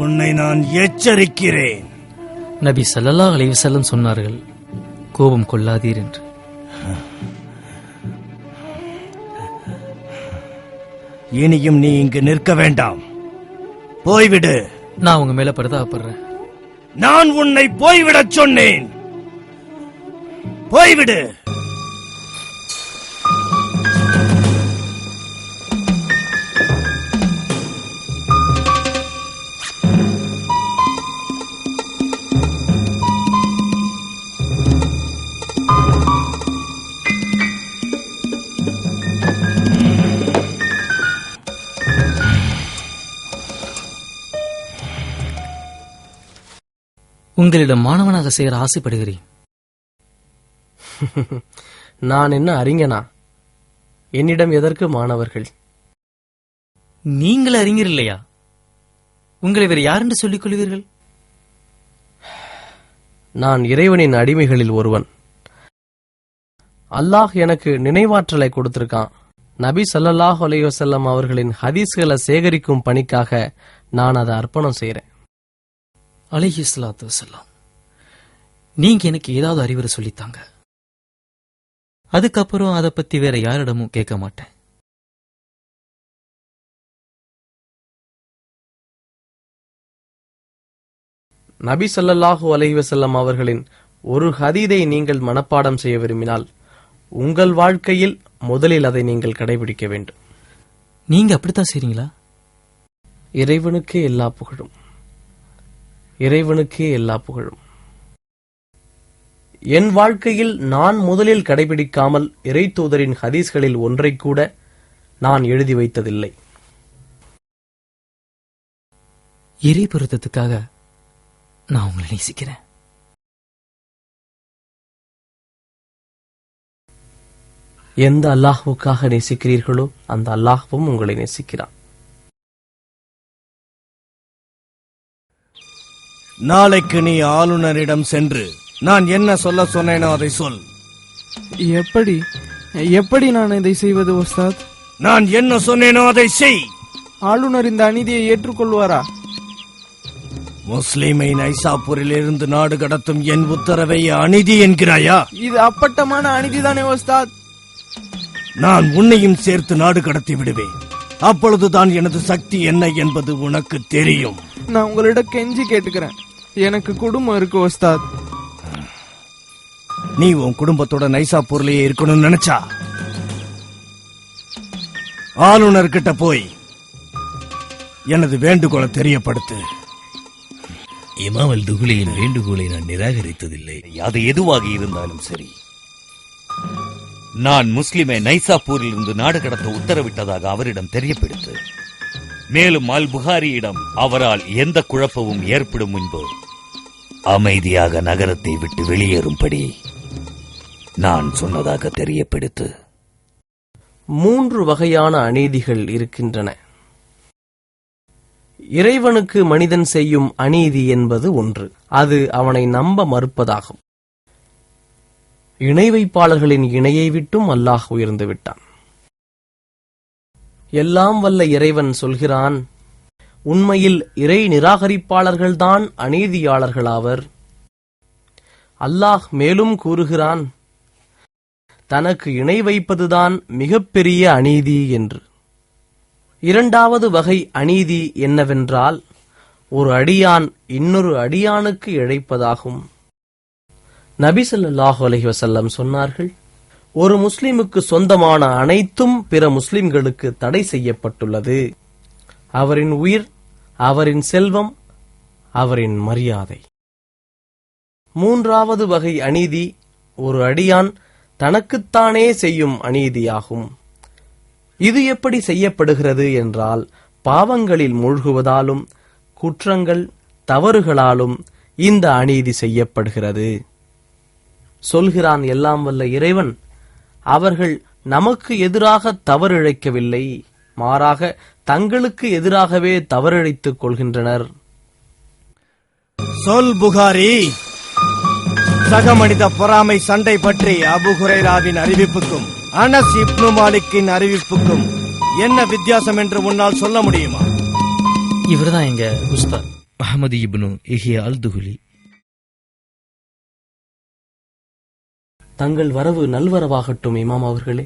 உன்னை நான் எச்சரிக்கிறேன்.
நபி ஸல்லல்லாஹு அலைஹி வஸல்லம் சொன்னார்கள், கோபம் கொள்ளாதீர் என்று.
இனியும் நீ இங்கு நிற்க வேண்டாம், போய்விடு.
நான் உங்க மேல பரிதாபப்படுறேன்.
நான் உன்னை போய்விடச் சொன்னேன். போய்விடு.
உங்களிடம் மாணவனாக சேர ஆசைப்படுகிறேன்.
நான் என்ன அறிஞனா? என்னிடம் எதற்கு மாணவர்கள்?
நீங்கள் அறிஞர் இல்லையா? உங்களை வேறு யார் என்று சொல்லிக் கொள்வீர்கள்?
நான் இறைவனின் அடிமைகளில் ஒருவன். அல்லாஹ் எனக்கு நினைவாற்றலை கொடுத்திருக்கான். நபி ஸல்லல்லாஹு அலைஹி வஸல்லம் அவர்களின் ஹதீஸ்களை சேகரிக்கும் பணிக்காக நான் அதை அர்ப்பணம் செய்கிறேன்.
அலைஹிஸ்ஸலாத்து வஸலாம், நீங்க எனக்கு ஏதாவது அறிவுரை சொல்லித்தாங்க. அதுக்கப்புறம் அதை பத்தி வேற யாரிடமும் கேட்க மாட்டேன்.
நபி ஸல்லல்லாஹு அலைஹி வஸல்லம் அவர்களின் ஒரு ஹதீதை நீங்கள் மனப்பாடம் செய்ய விரும்பினால் உங்கள் வாழ்க்கையில் முதலில் அதை நீங்கள் கடைபிடிக்க வேண்டும்.
நீங்க அப்படித்தான் செய்றீங்களா?
இறைவனுக்கே எல்லா புகழும், இறைவனுக்கே எல்லா புகழும். என் வாழ்க்கையில் நான் முதலில் கடைபிடிக்காமல் இறை தூதரின் ஹதீஸ்களில் ஒன்றை கூட நான் எழுதி வைத்ததில்லை.
இறை பொருத்தத்துக்காக நான் உங்களை நேசிக்கிறேன்.
எந்த அல்லாஹ்வுக்காக நேசிக்கிறீர்களோ அந்த அல்லாஹ்வும் உங்களை நேசிக்கிறான்.
நாளைக்கு நீ ஆளுநரிடம் சென்று நான் என்ன சொல்ல சொன்னேனோ அதை சொல்.
எப்படி எப்படி நான் இதை செய்வது உஸ்தாத்?
நான் என்ன சொன்னேனோ அதை செய்.
ஆளுநர் இந்த அநீதியை ஏற்றுக்கொள்வாரா?
முஸ்லிமை நைசாப்பூரில் இருந்து நாடு கடத்தும் என் உத்தரவை அநீதி என்கிறாயா?
இது அப்பட்டமான அநீதிதானே உஸ்தாத்?
நான் உன்னையும் சேர்த்து நாடு கடத்தி விடுவேன். அப்பொழுதுதான் எனது சக்தி என்ன என்பது உனக்கு தெரியும்.
நான் உங்களிடம் கெஞ்சி கேட்டுக்கிறேன், எனக்கு குடும்பம் இருக்கு உஸ்தாத்.
நீ உன் குடும்பத்தோட நைசாப்பூர்லயே இருக்கணும்னு நினைச்சா ஆளுநர் கிட்ட போய் எனது வேண்டுகோளை தெரியப்படுத்து.
இமாம் அல் துகுலியின் வேண்டுகோளை நான் நிராகரித்ததில்லை. அது எதுவாக இருந்தாலும் சரி, நான் முஸ்லிமை நைசாப்பூரில் இருந்து நாடு கடத்த உத்தரவிட்டதாக அவரிடம் தெரியப்படுத்து. மேலும் அல் புகாரியிடம் அவரால் எந்த குழப்பமும் ஏற்படும் முன்பு அமைதியாக நகரத்தை விட்டு வெளியேறும்படி நான் சொன்னதாக தெரியப்படுத்து.
3 வகையான அநீதிகள் இருக்கின்றன. இறைவனுக்கு மனிதன் செய்யும் அநீதி என்பது ஒன்று. அது அவனை நம்ப மறுப்பதாகும். இணை வைப்பாளர்களின் இணையை விட்டும் அல்லாஹ் உயர்ந்து விட்டான். எல்லாம் வல்ல இறைவன் சொல்கிறான், உண்மையில் இறை நிராகரிப்பாளர்கள்தான் அநீதியாளர்களாவர். அல்லாஹ் மேலும் கூறுகிறான், தனக்கு இணை வைப்பதுதான் மிகப்பெரிய அநீதி என்று. 2வது வகை அநீதி என்னவென்றால், ஒரு அடியான் இன்னொரு அடியானுக்கு இழைப்பதாகும். நபி ஸல்லல்லாஹு அலைஹி வஸல்லம் சொன்னார்கள், ஒரு முஸ்லிமுக்கு சொந்தமான அனைத்தும் பிற முஸ்லிம்களுக்கு தடை செய்யப்பட்டுள்ளது. அவரின் உயிர், அவரின் செல்வம், அவரின் மரியாதை. 3வது வகை அநீதி ஒரு அடியான் தனக்குத்தானே செய்யும் அநீதியாகும். இது எப்படி செய்யப்படுகிறது என்றால், பாவங்களில் மூழ்குவதாலும் குற்றங்கள் தவறுகளாலும் இந்த அநீதி செய்யப்படுகிறது. சொல்கிறான் எல்லாம் வல்ல இறைவன், அவர்கள் நமக்கு எதிராக தவறிழைக்கவில்லை, மாறாக தங்களுக்கு எதிராகவே தவறிழைத்துக் கொள்கின்றனர்.
சொல் புகாரி, சக மனித பொறாமை சண்டை பற்றி அபு ஹுரைராவின் அறிவிப்புக்கும் அனஸ் இப்னு மாலிக்கின் அறிவிப்புக்கும் என்ன வித்தியாசம் என்று உன்னால் சொல்ல முடியுமா?
இவர்தான் எங்க உஸ்தாத் அஹமது இப்னு இஹ்யா அல் துஹுலி.
தங்கள் வரவு நல்வரவாகட்டும் இமாம் அவர்களே.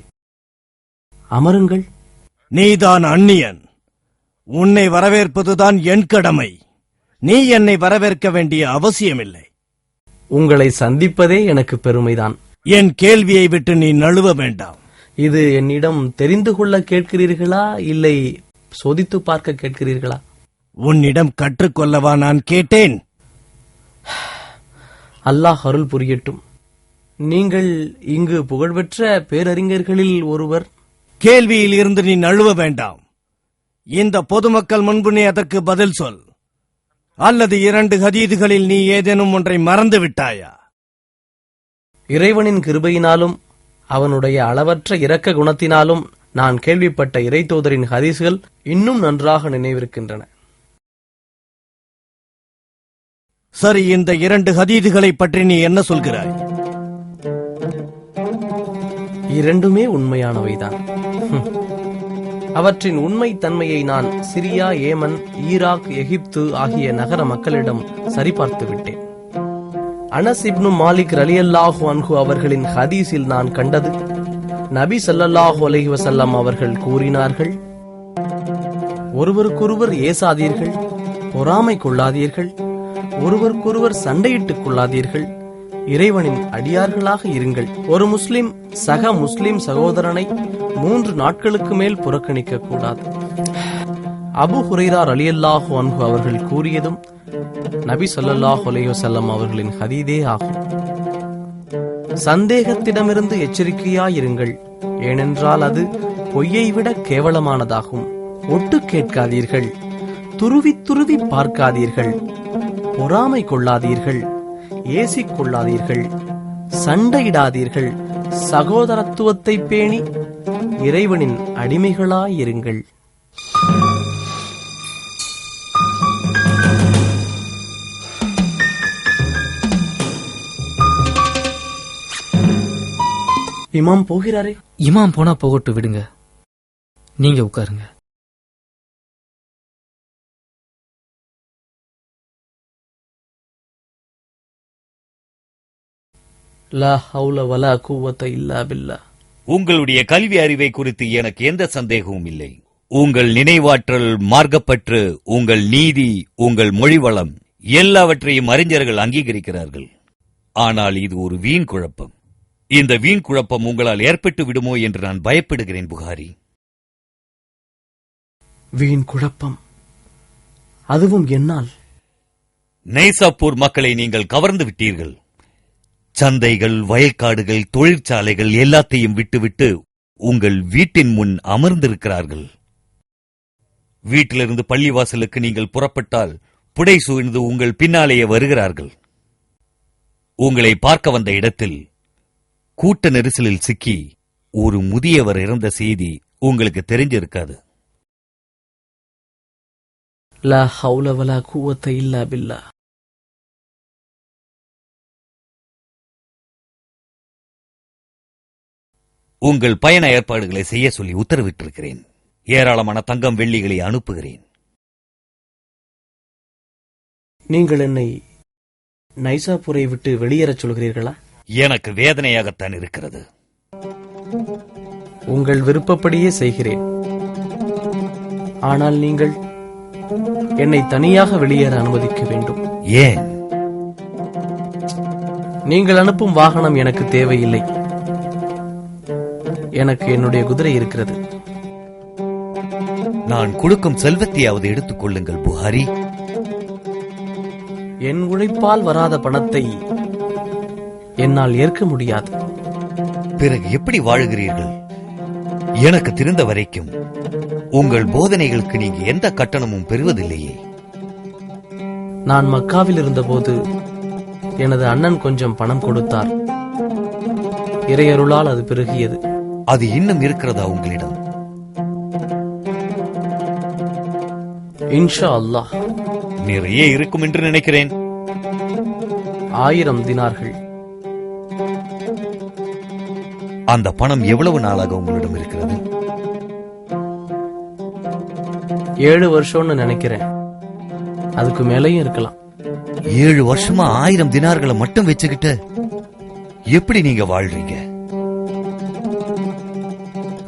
அமருங்கள்.
நீதான் அந்நியன், உன்னை வரவேற்பதுதான் என் கடமை. நீ என்னை வரவேற்க வேண்டிய அவசியமில்லை.
உங்களை சந்திப்பதே எனக்கு பெருமைதான்.
என் கேள்வியை விட்டு நீ நழுவ வேண்டாம்.
இது என்னிடம் தெரிந்து கொள்ள கேட்கிறீர்களா, இல்லை சோதித்து பார்க்க கேட்கிறீர்களா?
உன்னிடம் கற்றுக்கொள்ளவா நான் கேட்டேன்?
அல்லாஹ் அருள் புரியட்டும். நீங்கள் இங்கு புகழ்பெற்ற பேரறிஞர்களில் ஒருவர்.
கேள்வியில் இருந்து நீ நழுவ வேண்டாம். இந்த பொதுமக்கள் முன்பு நீ அதற்கு பதில் சொல். அல்லது 2 ஹதீதுகளில் நீ ஏதேனும் ஒன்றை மறந்து விட்டாயா?
இறைவனின் கிருபையினாலும் அவனுடைய அளவற்ற இரக்க குணத்தினாலும் நான் கேள்விப்பட்ட இறைத்தூதரின் ஹதீஸ்கள் இன்னும் நன்றாக நினைவிருக்கின்றன.
சரி, இந்த 2 ஹதீதுகளை பற்றி நீ என்ன சொல்கிறாய்?
இரண்டுமே உண்மையானவைதான். அவற்றின் உண்மை தன்மையை நான் சிரியா, ஏமன், ஈராக், எகிப்து ஆகிய நகர மக்களிடம் சரிபார்த்து விட்டேன். அனஸ் இப்னு மாலிக் ரலியல்லாஹு அன்ஹு அவர்களின் ஹதீஸில் நான் கண்டது, நபி ஸல்லல்லாஹு அலைஹி வஸல்லம் அவர்கள் கூறினார்கள், ஒருவருக்கொருவர் ஏசாதீர்கள், பொறாமை கொள்ளாதீர்கள், ஒருவருக்கொருவர் சண்டையிட்டுக் கொள்ளாதீர்கள், இறைவனின் அடியார்களாக இருங்கள். ஒரு முஸ்லிம் சக முஸ்லிம் சகோதரனை 3 நாட்களுக்கு மேல் புறக்கணிக்க கூடாது. அபு ஹுரைரா ரலியல்லாஹு அன்ஹு அவர்கள் கூறியதும் நபி ஸல்லல்லாஹு அலைஹி வஸல்லம் அவர்களின் ஹதீதே ஆகும். சந்தேகத்திடமிருந்து எச்சரிக்கையாயிருங்கள், ஏனென்றால் அது பொய்யை விட கேவலமானதாகும். ஒட்டு கேட்காதீர்கள், துருவி துருவி பார்க்காதீர்கள், பொறாமை கொள்ளாதீர்கள், ஏசிக் கொள்ளாதீர்கள், சண்டையிடாதீர்கள், சகோதரத்துவத்தை பேணி இறைவனின் அடிமைகளாயிருங்கள். இமாம் போகிறாரே.
இமாம் போனா போகட்டு, விடுங்க, நீங்க உட்காருங்க.
லா ஹவுல வலா குவத்த இல்லா பில்லாஹ்.
உங்களுடைய கல்வி அறிவை குறித்து எனக்கு எந்த சந்தேகமும் இல்லை. உங்கள் நினைவாற்றல், மார்க்கப்பற்று, உங்கள் நீதி, உங்கள் மொழிவளம் எல்லாவற்றையும் அறிஞர்கள் அங்கீகரிக்கிறார்கள். ஆனால் இது ஒரு வீண் குழப்பம். இந்த வீண் குழப்பம் உங்களால் ஏற்பட்டு விடுமோ என்று நான் பயப்படுகிறேன் புகாரி.
வீண் குழப்பம்? அதுவும் என்னால்?
நைசாப்பூர் மக்களை நீங்கள் கவர்ந்து விட்டீர்கள். சந்தைகள், வயக்காடுகள், தொழிற்சாலைகள் எல்லாத்தையும் விட்டுவிட்டு உங்கள் வீட்டின் முன் அமர்ந்திருக்கிறார்கள். வீட்டிலிருந்து பள்ளிவாசலுக்கு நீங்கள் புறப்பட்டால் புடை சூழ்ந்து உங்கள் பின்னாலேயே வருகிறார்கள். உங்களை பார்க்க வந்த இடத்தில் கூட்ட நெரிசலில் சிக்கி ஒரு முதியவர் இறந்த செய்தி உங்களுக்கு தெரிஞ்சிருக்காது.
லா ஹவுல வலா குவத்த இல்லா பில்லாஹ்.
உங்கள் பயண ஏற்பாடுகளை செய்ய சொல்லி உத்தரவிட்டிருக்கிறேன். ஏராளமான தங்கம், வெள்ளிகளை அனுப்புகிறேன்.
நீங்கள் என்னை நைசாப்பூரை விட்டு வெளியேறச் சொல்கிறீர்களா?
எனக்கு வேதனையாகத்தான் இருக்கிறது.
உங்கள் விருப்பப்படியே செய்கிறேன். ஆனால் நீங்கள் என்னை தனியாக வெளியேற அனுமதிக்க வேண்டும்.
ஏன்?
நீங்கள் அனுப்பும் வாகனம் எனக்கு தேவையில்லை. எனக்கு என்னுடைய குதிரை இருக்கிறது.
நான் கொடுக்கும் செல்வத்தையாவது எடுத்துக் கொள்ளுங்கள் புகாரி.
என் உழைப்பால் வராத பணத்தை என்னால் ஏற்க முடியாது.
பிறகு எப்படி வாழுகிறீர்கள்? எனக்கு தெரிந்த வரைக்கும் உங்கள் போதனைகளுக்கு நீங்க எந்த கட்டணமும் பெறுவதில்லையே.
நான் மக்காவில் இருந்தபோது எனது அண்ணன் கொஞ்சம் பணம் கொடுத்தார். இறையருளால் அது பெருகியது.
அது இன்னும் இருக்கிறதா உங்களிடம்?
இன்ஷா அல்லாஹ்
நிறைய இருக்கும் என்று நினைக்கிறேன்.
1000 தினார்கள்.
அந்த பணம் எவ்வளவு நாளாக உங்களிடம் இருக்கிறது?
7 வருஷம்னு நினைக்கிறேன். அதுக்கு மேலேயும் இருக்கலாம்.
7 வருஷமா 1000 தினார்களை மட்டும் வச்சுக்கிட்டு எப்படி நீங்க வாழ்றீங்க?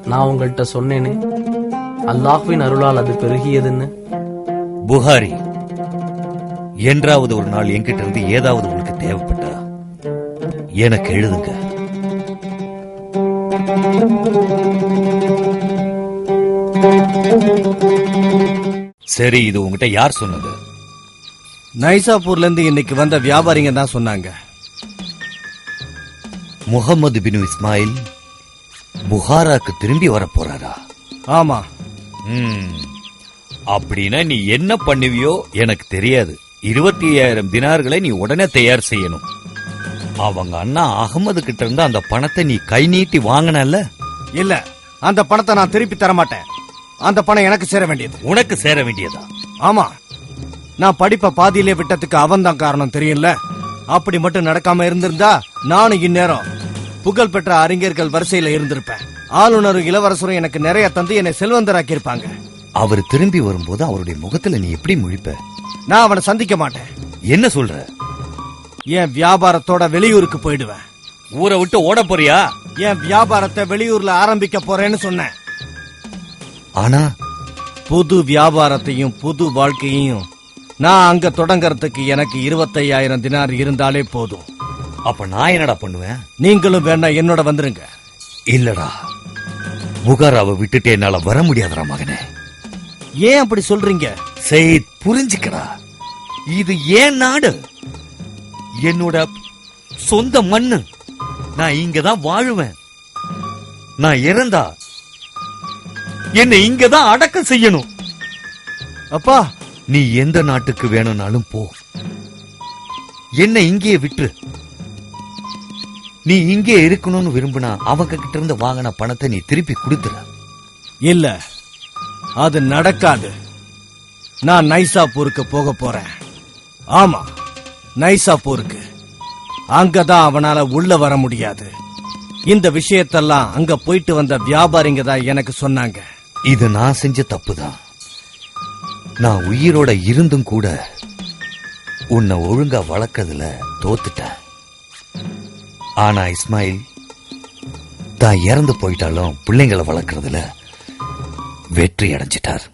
நான் உங்கள்கிட்ட சொன்னேனே, அல்லாஹ்வின் அருளால் அது பெருகியதுன்னு.
புகாரி, என்றாவது ஒரு நாள் என்கிட்ட இருந்து ஏதாவது உங்களுக்கு தேவைப்பட்டா எனக்கு எழுதுங்க. சரி, இது உங்ககிட்ட யார் சொன்னது?
நைசாப்பூர்ல இருந்து இன்னைக்கு வந்த வியாபாரிங்க தான் சொன்னாங்க.
முகமது பின் இஸ்மாயில் புகாராக்கு திரும்பி வர போறாரா?
ஆமா.
அப்படின்னா நீ என்ன பண்ணுவியோ எனக்கு தெரியாது. 25,000 தினார்களை நீ உடனே தயார் செய்யணும். அவங்க அண்ணா அகமது கிட்ட இருந்து அந்த பணத்தை நீ கை நீட்டி வாங்கினல்ல?
இல்ல, அந்த பணத்தை நான் திருப்பி தர மாட்டேன். அந்த பணம் எனக்கு சேர வேண்டியது.
உனக்கு சேர வேண்டியதா?
ஆமா. நான் படிப்ப பாதியிலே விட்டதுக்கு அவன் தான் காரணம், தெரியும்ல. அப்படி மட்டும் நடக்காம இருந்திருந்தா நானும் இந்நேரம் புகழ்பெற்ற அறிஞர்கள் வரிசையில இருந்திருப்பேன். ஆளுநரும் இளவரசரும் எனக்கு நிறைய தந்து என்னை செல்வந்தராக்கி இருப்பாங்க.
அவர் திரும்பி வரும்போது அவருடைய முகத்துல நீ எப்படி முழிப்ப?
நான் அவனை சந்திக்க மாட்டேன்.
என்ன சொல்ற?
என் வியாபாரத்தோட வெளியூருக்கு போயிடுவேன்.
ஊரை விட்டு ஓட போறியா?
என் வியாபாரத்தை வெளியூர்ல ஆரம்பிக்க போறேன்னு சொன்னேன்.
ஆனா
புது வியாபாரத்தையும் புது வாழ்க்கையையும் நான் அங்க தொடங்கறதுக்கு எனக்கு 25,000 தினார் இருந்தாலே போதும்.
அப்ப நான் என்னடா பண்ணுவேன்?
நீங்களும் வேணா என்னோட வந்துருங்க.
இல்லடா, புகாராவை விட்டுட்டு என்னால வர முடியாதடா மகனே.
ஏன் அப்படி சொல்றீங்க?
சைத், புரிஞ்சுக்கடா. இது ஏன் நாடு, என்னோட சொந்த மண்ணு. நான் இங்கதான் வாழுவேன். நான் இறந்தா என்னை இங்கதான் அடக்கம் செய்யணும்.
அப்பா,
நீ எந்த நாட்டுக்கு வேணும்னாலும் போ, என்ன இங்கே விட்டு. நீ இங்கே இருக்கணும்னு விரும்பினா அவங்க கிட்ட இருந்து வாங்கின பணத்தை நீ திருப்பி கொடுத்துற.
இல்ல, அது நடக்காது. நான் நைசாப்பூருக்கு போக போறேன். ஆமா, நைசாப்பூருக்கு. அங்கதான் அவனால உள்ள வர முடியாது. இந்த விஷயத்தெல்லாம் அங்க போயிட்டு வந்த வியாபாரிங்க தான் எனக்கு சொன்னாங்க.
இது நான் செஞ்ச தப்புதான். நான் உயிரோட இருந்தும் கூட உன்னை ஒழுங்கா வளர்க்கறதுல தோத்துட்டேன். ஆனா இஸ்மாயில் தான் இறந்து போயிட்டாலும் பிள்ளைங்களை வளர்க்கறதுல வெற்றி அடைஞ்சிட்டார்.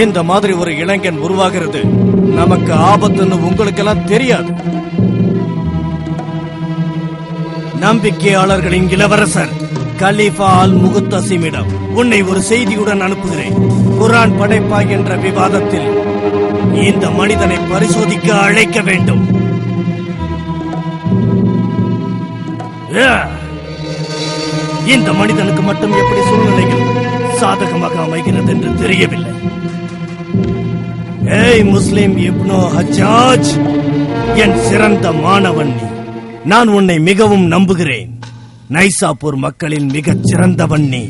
இந்த மாதிரி ஒரு இளைஞன் உருவாகிறது நமக்கு ஆபத்துன்னு உங்களுக்கு எல்லாம் தெரியாது. நம்பிக்கையாளர்களின் இளவரசர் கலீஃபா அல் முகுத்தசிமிடம் உன்னை ஒரு செய்தியுடன் அனுப்புகிறேன். குர்ஆன் படைப்பா என்ற விவாதத்தில் இந்த மனிதனை பரிசோதிக்க அழைக்க வேண்டும். இந்த மனிதனுக்கு மட்டும் எப்படி சூழ்நிலைகள் சாதகமாக அமைகிறது என்று தெரியவில்லை. ஏய் முஸ்லிம் இப்னு ஹஜ்ஜாஜ், என் சிறந்த மாணவன் நீ. நான் உன்னை மிகவும் நம்புகிறேன். நைசாப்பூர் மக்களின் மிகச் சிறந்தவன் நீ.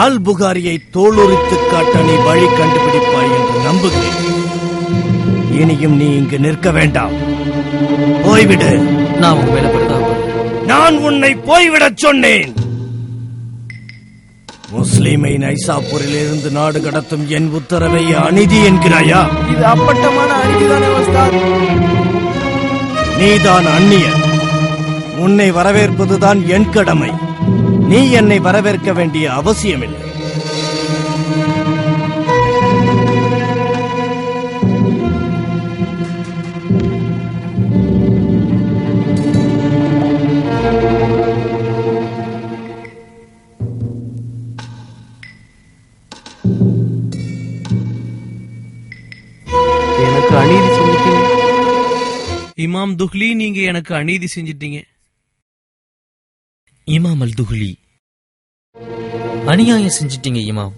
அல் புகாரியை தோலுரித்து காட்ட நீ வழி கண்டுபிடிப்பாய் என்று நம்புகிறேன். இனியும் நீ இங்கு நிற்க வேண்டாம், போய்விடு. நான் உன்னை போய்விடச் சொன்னேன். முஸ்லிமை நைசாப்பூரில் இருந்து நாடு கடத்தும் என் உத்தரவை அநீதி என்கிறாயா?
இது அப்பட்டமான அநீதிதானே உஸ்தாத்?
நீதான் அந்நியன். உன்னை வரவேற்பதுதான் என் கடமை. நீ என்னை வரவேற்க வேண்டிய அவசியமில்லை.
எனக்கு அநீதி செஞ்சிட்டீங்க இமாம் துஹ்லி. நீங்க எனக்கு அநீதி செஞ்சிட்டீங்க.
இமாம் அல் துஹ்லி, அநியாயம் செஞ்சிட்டீங்க இமாம்.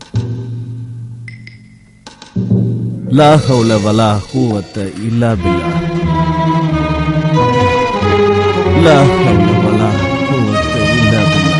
லா ஹவுல வலா குவத்த இல்லா பில்லாஹ்.
லா ஹவ்ல வலா குவத்த இல்லா பில்லா.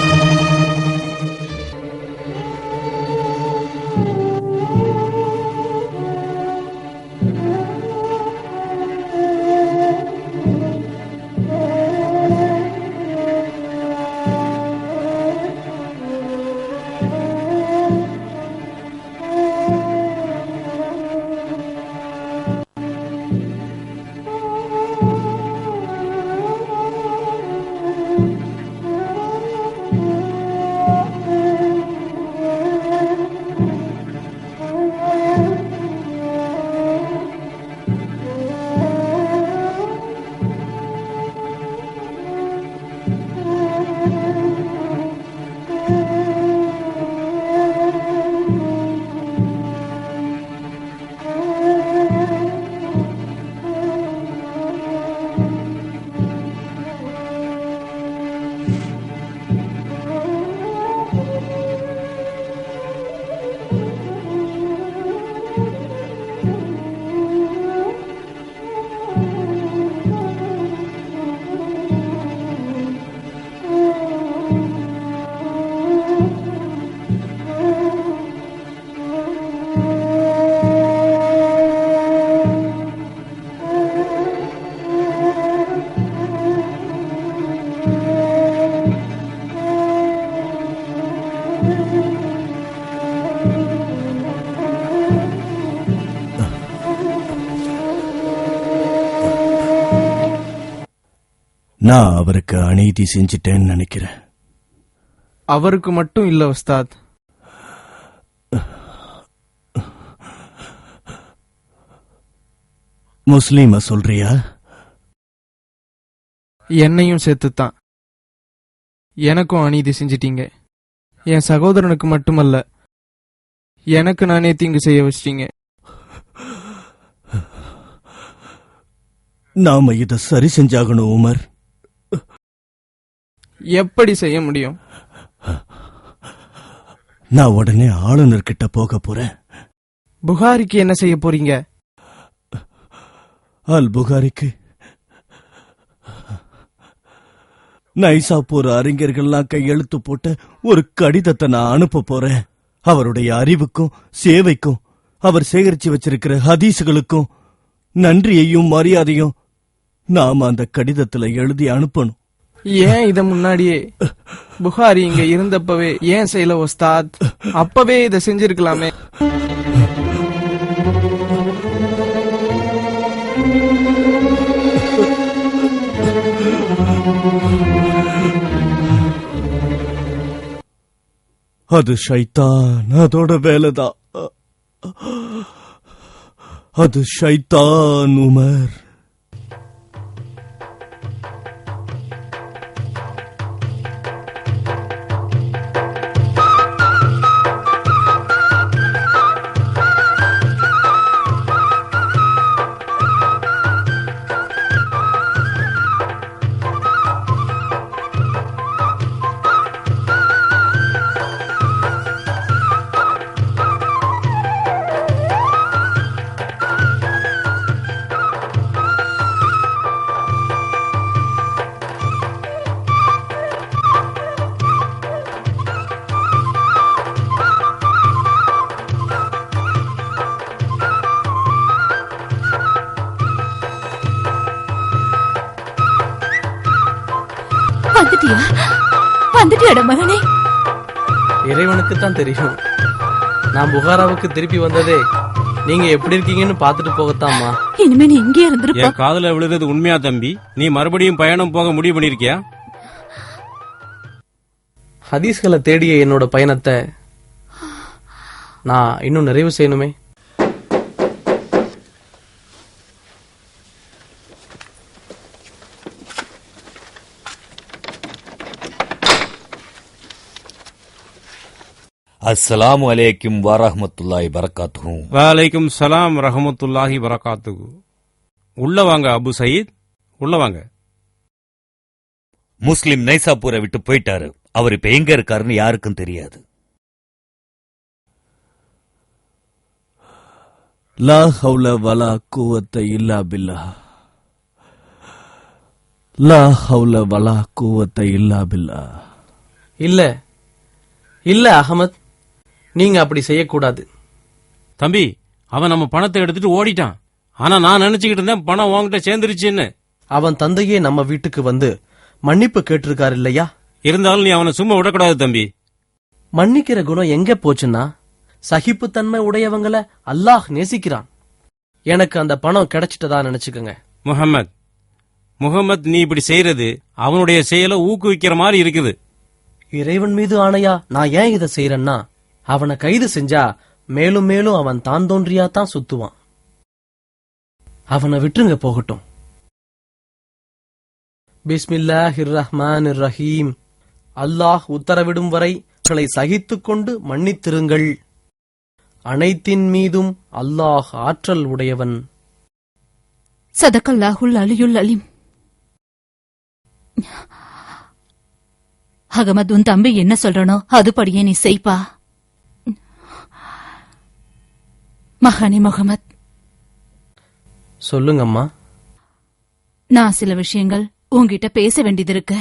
நான் அவருக்கு அநீதி செஞ்சிட்டேன்னு நினைக்கிறேன்.
அவருக்கு மட்டும் இல்ல உஸ்தாத்,
முஸ்லீம சொல்றியா?
என்னையும் சேர்த்துத்தான். எனக்கும் அநீதி செஞ்சிட்டீங்க. என் சகோதரனுக்கு மட்டுமல்ல, எனக்கு நானே தீங்கு செய்ய வச்சிட்டீங்க.
நாம இத சரி செஞ்சாகணும் உமர்.
எப்படி செய்ய முடியும்?
நான் உடனே ஆளுநர் கிட்ட போக போறேன்.
புகாரிக்கு என்ன செய்ய போறீங்க?
அல் புகாரிக்கு நைசாப்பூர் அறிஞர்கள்லாம் கையெழுத்து போட்ட ஒரு கடிதத்தை நான் அனுப்ப போறேன். அவருடைய அறிவுக்கும் சேவைக்கும், அவர் சேகரிச்சு வச்சிருக்கிற ஹதீசுகளுக்கும் நன்றியையும் மரியாதையும் நாம அந்த கடிதத்துல எழுதி அனுப்பணும்.
ஏன் இத முன்னாடியே புகாரி இங்க இருந்தப்பவே ஏன் செய்யல உஸ்தாத்? அப்பவே இத செஞ்சிருக்கலாமே.
அது ஷைத்தான், அதோட வேலைதான். அது ஷைத்தான் உமர்.
மகனே,
இறைவனுக்கு தான் தெரியும். நான் புகாராவுக்கு திருப்பி வந்ததே நீங்க எப்படி இருக்கீங்கன்னு பாத்துட்டு போகத்தாமா.
இனிமே நீ இங்கே இருந்திருப்பா.
என் காதுல விழுறது உண்மையா தம்பி? நீ மறுபடியும் பயணம் போக முடிவு பண்ணிருக்கியா?
ஹதீஸ்களை தேடிய என்னோட பயணத்தை நான் இன்னும் நிறைவு செய்யணுமே.
அஸ்ஸலாமு அலைக்கும் வரஹ்மத்துல்லாஹி வரகாத்துஹு.
வலைக்கும் சலாம் ரஹமத்துல்லாஹி வரகாத்துஹு. உள்ள வாங்க அபு சயீத், உள்ள வாங்க.
முஸ்லிம் நைசாப்பூரை விட்டு போயிட்டாரு. அவர் இப்ப எங்க இருக்காருன்னு யாருக்கும் தெரியாது.
லா ஹவ்ல வலா குவத்த இல்லா பில்லா. லா ஹவுல வலா குவத்த இல்லா பில்லா.
இல்ல இல்ல அகமத், நீங்க அப்படி செய்யக்கூடாது.
தம்பி, அவன் நம்ம பணத்தை எடுத்துட்டு ஓடிட்டான். ஆனா நான் நினைச்சுக்கிட்டு இருந்தேன் பணம் உன்கிட்ட சேர்ந்துருச்சுன்னு.
அவன் தந்தையே நம்ம வீட்டுக்கு வந்து மன்னிப்பு கேட்டிருக்காரு இல்லையா?
இருந்தாலும் நீ அவனை சும்மா விடக்கூடாது தம்பி.
மன்னிக்கிற குணம் எங்க போச்சுன்னா, சகிப்புத்தன்மை உடையவங்களை அல்லாஹ் நேசிக்கிறான். எனக்கு அந்த பணம் கிடைச்சிட்டதா நினைச்சுக்கோங்க.
முகமது, நீ இப்படி செய்யறது அவனுடைய செயலை ஊக்குவிக்கிற மாதிரி இருக்குது.
இறைவன் மீது ஆணையா நான் ஏன் இதை செய்யறேன்னா, அவனை கைது செஞ்சா மேலும் மேலும் அவன் தான் தோன்றியாத்தான் சுத்துவான். அவனை விட்டுருங்க போகட்டும். பிஸ்மில்லாஹிர் ரஹ்மானிர் ரஹீம். அல்லாஹ் உத்தரவிடும் வரை களை சகித்துக் கொண்டு மன்னித்திருங்கள். அனைத்தின் மீதும் அல்லாஹ் ஆற்றல் உடையவன்.
சதகல்லாஹுல் அலியுல் அலீம். அகமது, உன் தம்பி என்ன சொல்றனோ அதுபடியே நீ செய்ப்பா. மகானி முகமது,
சொல்லுங்கம்மா.
நான் சில விஷயங்கள் உன்கிட்ட பேச வேண்டியது இருக்கு.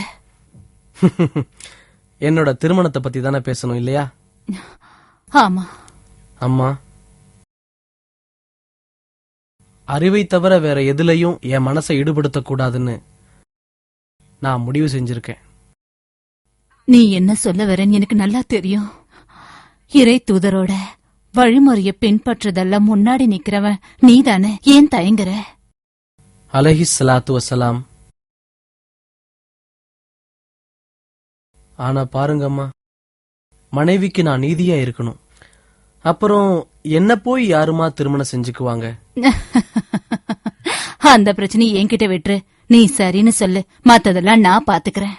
என்னோட திருமணத்தை பத்தி தானே பேசணும் இல்லையா?
ஆமா.
அம்மா, அறிவை தவிர வேற எதுலையும் என் மனசை ஈடுபடுத்த கூடாதுன்னு நான் முடிவு செஞ்சிருக்கேன்.
நீ என்ன சொல்ல வரேன்னு எனக்கு நல்லா தெரியும். இறை தூதரோட வழிமுறைய பின்பற்றதெல்லாம் முன்னாடி நிக்கிறவன் நீதானே, ஏன் தயங்குற?
அலைஹிஸ் ஸலாத்து வஸ்ஸலாம். ஆனா பாருங்கம்மா, மனைவிக்கு நான் நீதியா இருக்கணும். அப்புறம் என்ன போய் யாருமா திருமணம் செஞ்சுக்குவாங்க?
அந்த பிரச்சனை என்கிட்ட விட்டுரு. நீ சரின்னு சொல்லு, மத்ததெல்லாம் நான் பாத்துக்கிறேன்.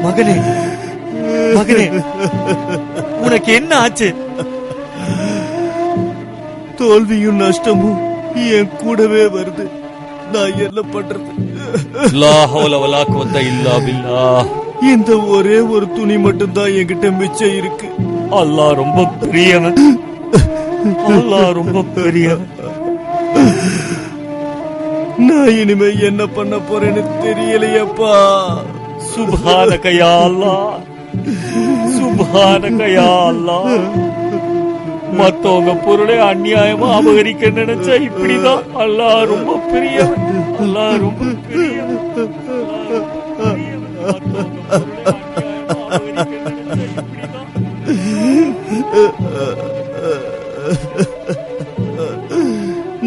மகனே, மகனே, உனக்கு என்ன ஆச்சு? தோல்வியும் நஷ்டமும் என் கூடவே வருது. நான் என்ன பண்றது?
லா ஹவுல வலா குவத்த இல்லா பில்லாஹ்.
இந்த ஒரே ஒரு துணி மட்டும்தான் என்கிட்ட மிச்சம் இருக்கு.
அல்லாஹ் ரொம்ப பெரியவன். அல்லாஹ் ரொம்ப பெரியவன்.
நான் இனிமே என்ன பண்ண போறேன்னு தெரியலையப்பா.
சுப்ஹானக யா அல்லாஹ், சுப்ஹானக யா அல்லாஹ். மத்தவங்க பொருளை அநியாயமா அபகரிக்க நினைச்சா இப்படிதான். அல்லாஹ் ரொம்ப பெரியவன். அல்லாஹ் ரொம்ப பெரியவன்.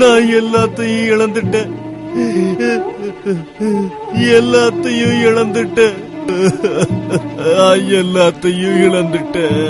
நான் எல்லாத்தையும் இழந்துட்டேன், எல்லாத்தையும் இழந்துட்டேன், எல்லாத்தையும் இழந்துட்டேன்.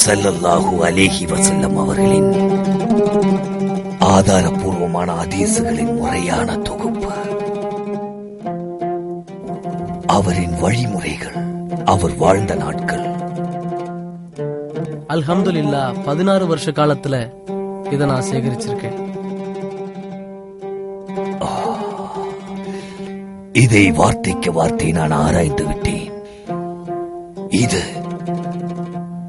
ஸல்லல்லாஹு அலைஹி வஸல்லம் அவர்களின் ஆதாரபூர்வமான ஹதீசுகளின் முறையான தொகுப்பு, அவரின் வழிமுறைகள், அவர் வாழ்ந்த நாட்கள்.
அல்ஹம்துலில்லாஹ் 16 வருஷ காலத்துல இதை நான் சேகரிச்சிருக்கேன்.
இதை வார்த்தைக்கு வார்த்தை நான் ஆராய்ந்து விட்டேன். இது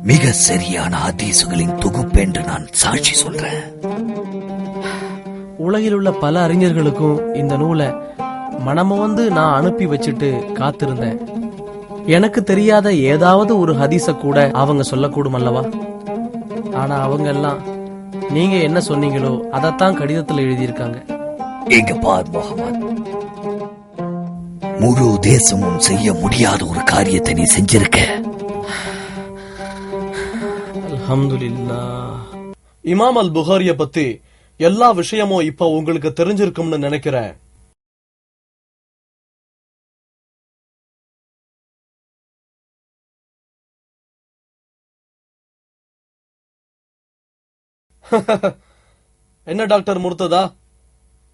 மிக சரியான ஹதீசுகளின் தொகுப்பு என்று நான் சாட்சி சொல்றேன்.
உலகில் உள்ள பல அறிஞர்களுக்கும் இந்த நூலை மனம வந்து நான் அனுப்பி வச்சுட்டு காத்திருந்தேன். எனக்கு தெரியாத ஏதாவது ஒரு ஹதீஸ கூட அவங்க சொல்லக்கூடும் அல்லவா? ஆனா அவங்க எல்லாம் நீங்க என்ன சொன்னீங்களோ அதத்தான் கடிதத்தில் எழுதியிருக்காங்க.
எங்க பார் முஹம்மது, முழு தேசமும் செய்ய முடியாத ஒரு காரியத்தை நீ செஞ்சிருக்க.
அல்ஹம்துலில்லாஹ். இமாம் அல் புகாரிய பத்தி எல்லா விஷயமும் இப்ப உங்களுக்கு தெரிஞ்சிருக்கும்னு நினைக்கிறேன். என்ன டாக்டர் முர்த்ததா,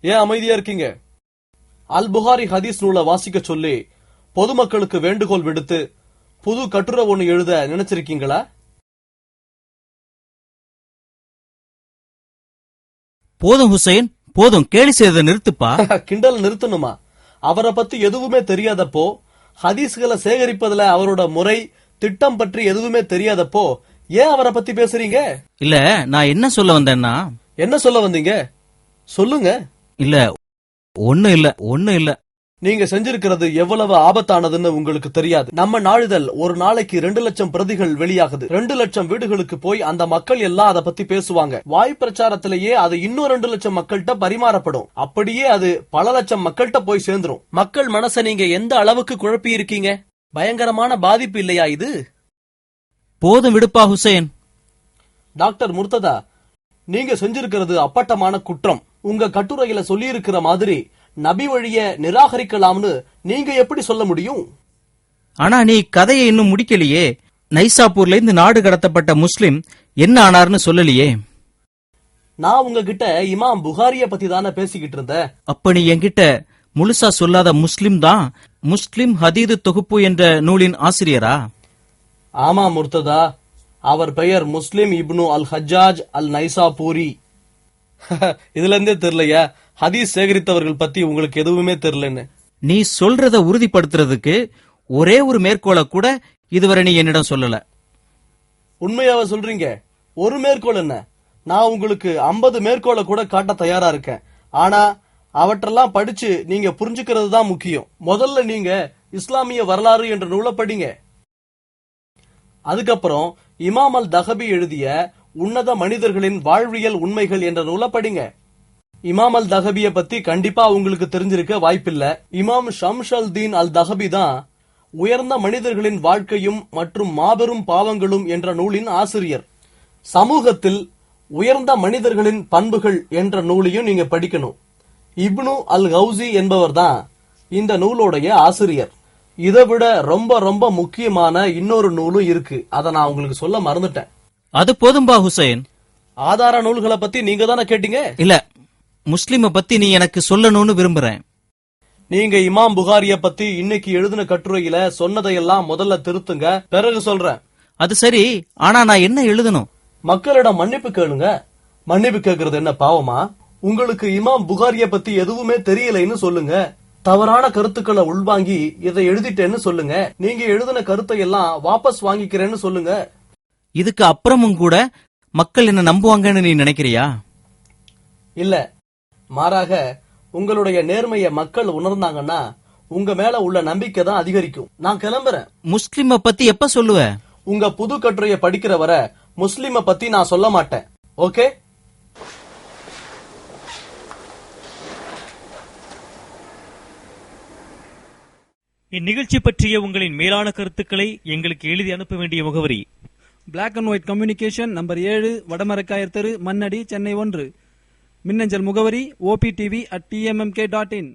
ஏன் அமைதியா இருக்கீங்க? அல் புகாரி ஹதீஸ் நூலை வாசிக்க சொல்லி பொதுமக்களுக்கு வேண்டுகோள் விடுத்து புது கட்டுரை ஒண்ணு எழுத நினைச்சிருக்கீங்களா?
போதும் ஹுசைன், போதும், கேலி செய்ததை நிறுத்துப்பா.
கிண்டல் நிறுத்தணுமா? அவரை பத்தி எதுவுமே தெரியாதப்போ, ஹதீஸ்களை சேகரிப்பதுல அவரோட முறை திட்டம் பற்றி எதுவுமே தெரியாதப்போ ஏன் அவரை பத்தி பேசுறீங்க?
இல்ல, நான் என்ன சொல்ல வந்தேன்னா.
என்ன சொல்ல வந்தீங்க? சொல்லுங்க.
இல்ல, ஒண்ணு இல்ல.
நீங்க செஞ்சிருக்கிறது எவ்வளவு ஆபத்தானதுன்னு உங்களுக்கு தெரியாது. நம்ம நாளிதழ் ஒரு நாளைக்கு 2 லட்சம் பிரதிகள் வெளியாகுது. 2 லட்சம் வீடுகளுக்கு போய் அந்த மக்கள் எல்லாம் அதை பத்தி பேசுவாங்க. வாய் பிரச்சாரத்திலேயே அது இன்னும் 2 லட்சம் மக்கள்கிட்ட பரிமாறப்படும். அப்படியே அது பல லட்சம் மக்கள்கிட்ட போய் சேர்ந்துரும். மக்கள் மனச நீங்க எந்த அளவுக்கு குழப்பி இருக்கீங்க? பயங்கரமான பாதிப்பு இல்லையா இது?
போதும் விடுப்பா ஹுசைன்.
டாக்டர் முர்த்ததா, நீங்க செஞ்சிருக்கிறது அப்பட்டமான குற்றம். உங்க கட்டுரையில சொல்லி இருக்கிற மாதிரி நபி வழிய நிராகரிக்கலாம்னு நீங்க எப்படி சொல்ல முடியும்?
ஆனா நீ கதையை இன்னும் முடிக்கலையே. நைசாப்பூர்ல இருந்து நாடு கடத்தப்பட்ட முஸ்லிம் என்ன ஆனார்னு சொல்லலையே.
நான் உங்ககிட்ட இமாம் புகாரிய பத்தி தானே பேசிக்கிட்டு இருந்தேன்.
அப்ப நீ என்கிட்ட முழுசா சொல்லாத முஸ்லிம் தான் முஸ்லிம் ஹதீது தொகுப்பு என்ற நூலின் ஆசிரியரா?
ஆமா முர்த்ததா, அவர் பெயர் முஸ்லிம் இப்னு அல் ஹஜ்ஜாஜ் அல் நைசாபூரி. இதுல இருந்தே தெரியலையா ஹதீஸ் சேகரித்தவர்கள் பத்தி உங்களுக்கு எதுவுமே தெரியலன்னு?
நீ சொல்றத உறுதிப்படுத்துறதுக்கு ஒரே ஒரு மேற்கோளை கூட இதுவரை நீ என்னிடம் சொல்லல.
உண்மையாவ சொல்றீங்க? ஒரு மேற்கோள் என்ன, நான் உங்களுக்கு 50 மேற்கோளை கூட காட்ட தயாரா இருக்கேன். ஆனா அவற்றெல்லாம் படிச்சு நீங்க புரிஞ்சுக்கிறது தான் முக்கியம். முதல்ல நீங்க இஸ்லாமிய வரலாறு என்ற நூலை படிங்க. அதுக்கப்புறம் இமாம் அல் தஹபி எழுதிய உன்னத மனிதர்களின் வாழ்வியல் உண்மைகள் என்ற நூலை படிங்க. இமாம் அல் தஹபிய பத்தி கண்டிப்பா உங்களுக்கு தெரிஞ்சிருக்க வாய்ப்பில்லை. இமாம் ஷம்ஷல் தீன் அல் தஹபி தான் உயர்ந்த மனிதர்களின் வாழ்க்கையும் மற்றும் மாபெரும் பாவங்களும் என்ற நூலின் ஆசிரியர். சமூகத்தில் உயர்ந்த மனிதர்களின் பண்புகள் என்ற நூலையும் நீங்க படிக்கணும். இப்னு அல் கௌசி என்பவர் தான் இந்த நூலோடைய ஆசிரியர். இதை விட ரொம்ப ரொம்ப முக்கியமான இன்னொரு நூலும் இருக்கு, அதை நான் உங்களுக்கு சொல்ல மறந்துட்டேன்.
அது போதும்பா ஹுசைன்.
ஆதார நூல்களை பத்தி நீங்க தானே கேட்டீங்க?
இல்ல, முஸ்லிம பத்தி நீ எனக்கு சொல்லணும்னு விரும்புறேன்.
நீங்க இமாம் புகாரிய பத்தி இன்னைக்கு எழுதின கட்டுரையில சொன்னதையெல்லாம் முதல்ல திருத்துங்க, பிறகு சொல்றேன்.
அது சரி, ஆனா நான் என்ன எழுதணும்?
மக்களிடம் மன்னிப்பு கேளுங்க. மன்னிப்பு கேட்கறது என்ன பாவமா? உங்களுக்கு இமாம் புகாரிய பத்தி எதுவுமே தெரியலைன்னு சொல்லுங்க. தவறான கருத்துக்களை உள்வாங்கி இதை எழுதிட்டேன்னு சொல்லுங்க. நீங்க எழுதின கருத்தை எல்லாம் வாபஸ் வாங்கிக்கிறேன்னு சொல்லுங்க.
இதுக்கு அப்புறமும் கூட மக்கள் என்ன நம்புவாங்கன்னு நீ நினைக்கிறியா?
இல்ல, மாறாக உங்களுடைய நேர்மையை மக்கள் உணர்ந்தாங்கன்னா உங்க மேல உள்ள நம்பிக்கை தான் அதிகரிக்கும். நான் கிளம்புறேன்.
முஸ்லிம பத்தி எப்ப சொல்லுவ?
உங்க புது கட்டுரையை படிக்கிற வரை முஸ்லிம பத்தி நான் சொல்ல மாட்டேன். ஓகே?
இந்நிகழ்ச்சி பற்றிய உங்களின் மேலான கருத்துக்களை எங்களுக்கு எழுதி அனுப்ப வேண்டிய முகவரி:
Black and White Communication, number 7, வடமரக்காயர் தெரு, மண்ணடி, சென்னை 1. மின்னஞ்சல் முகவரி optv@tmmk.in.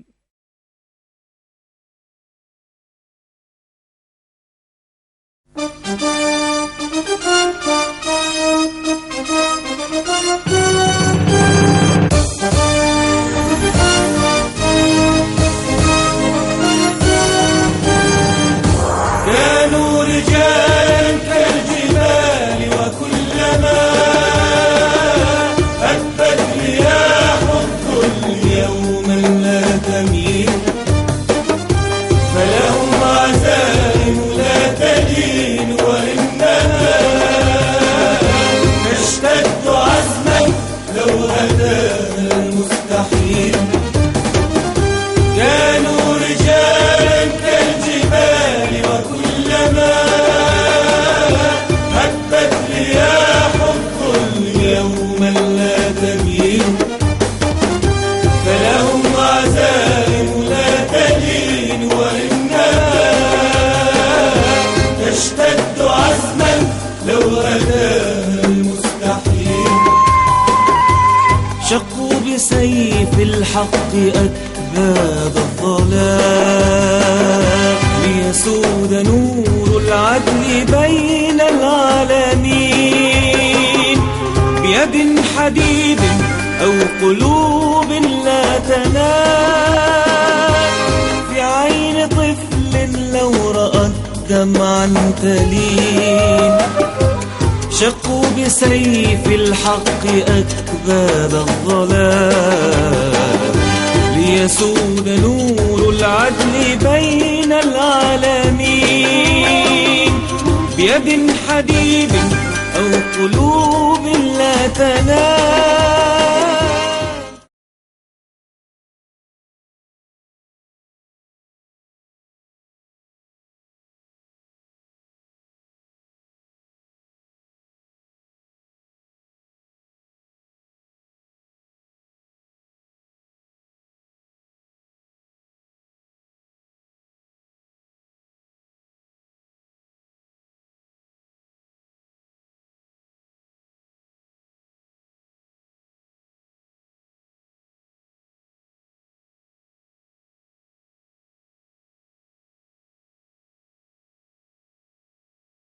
الحق أكباد الضلال ليسود نور العدل بين العالمين بيد حديد أو قلوب لا تنال في عين طفل لو رأت دمعا تلين شقوا بسيف الحق أكباد الضلال ليسود نور العدل بين العالمين بيد حديد أو قلوب لا تنال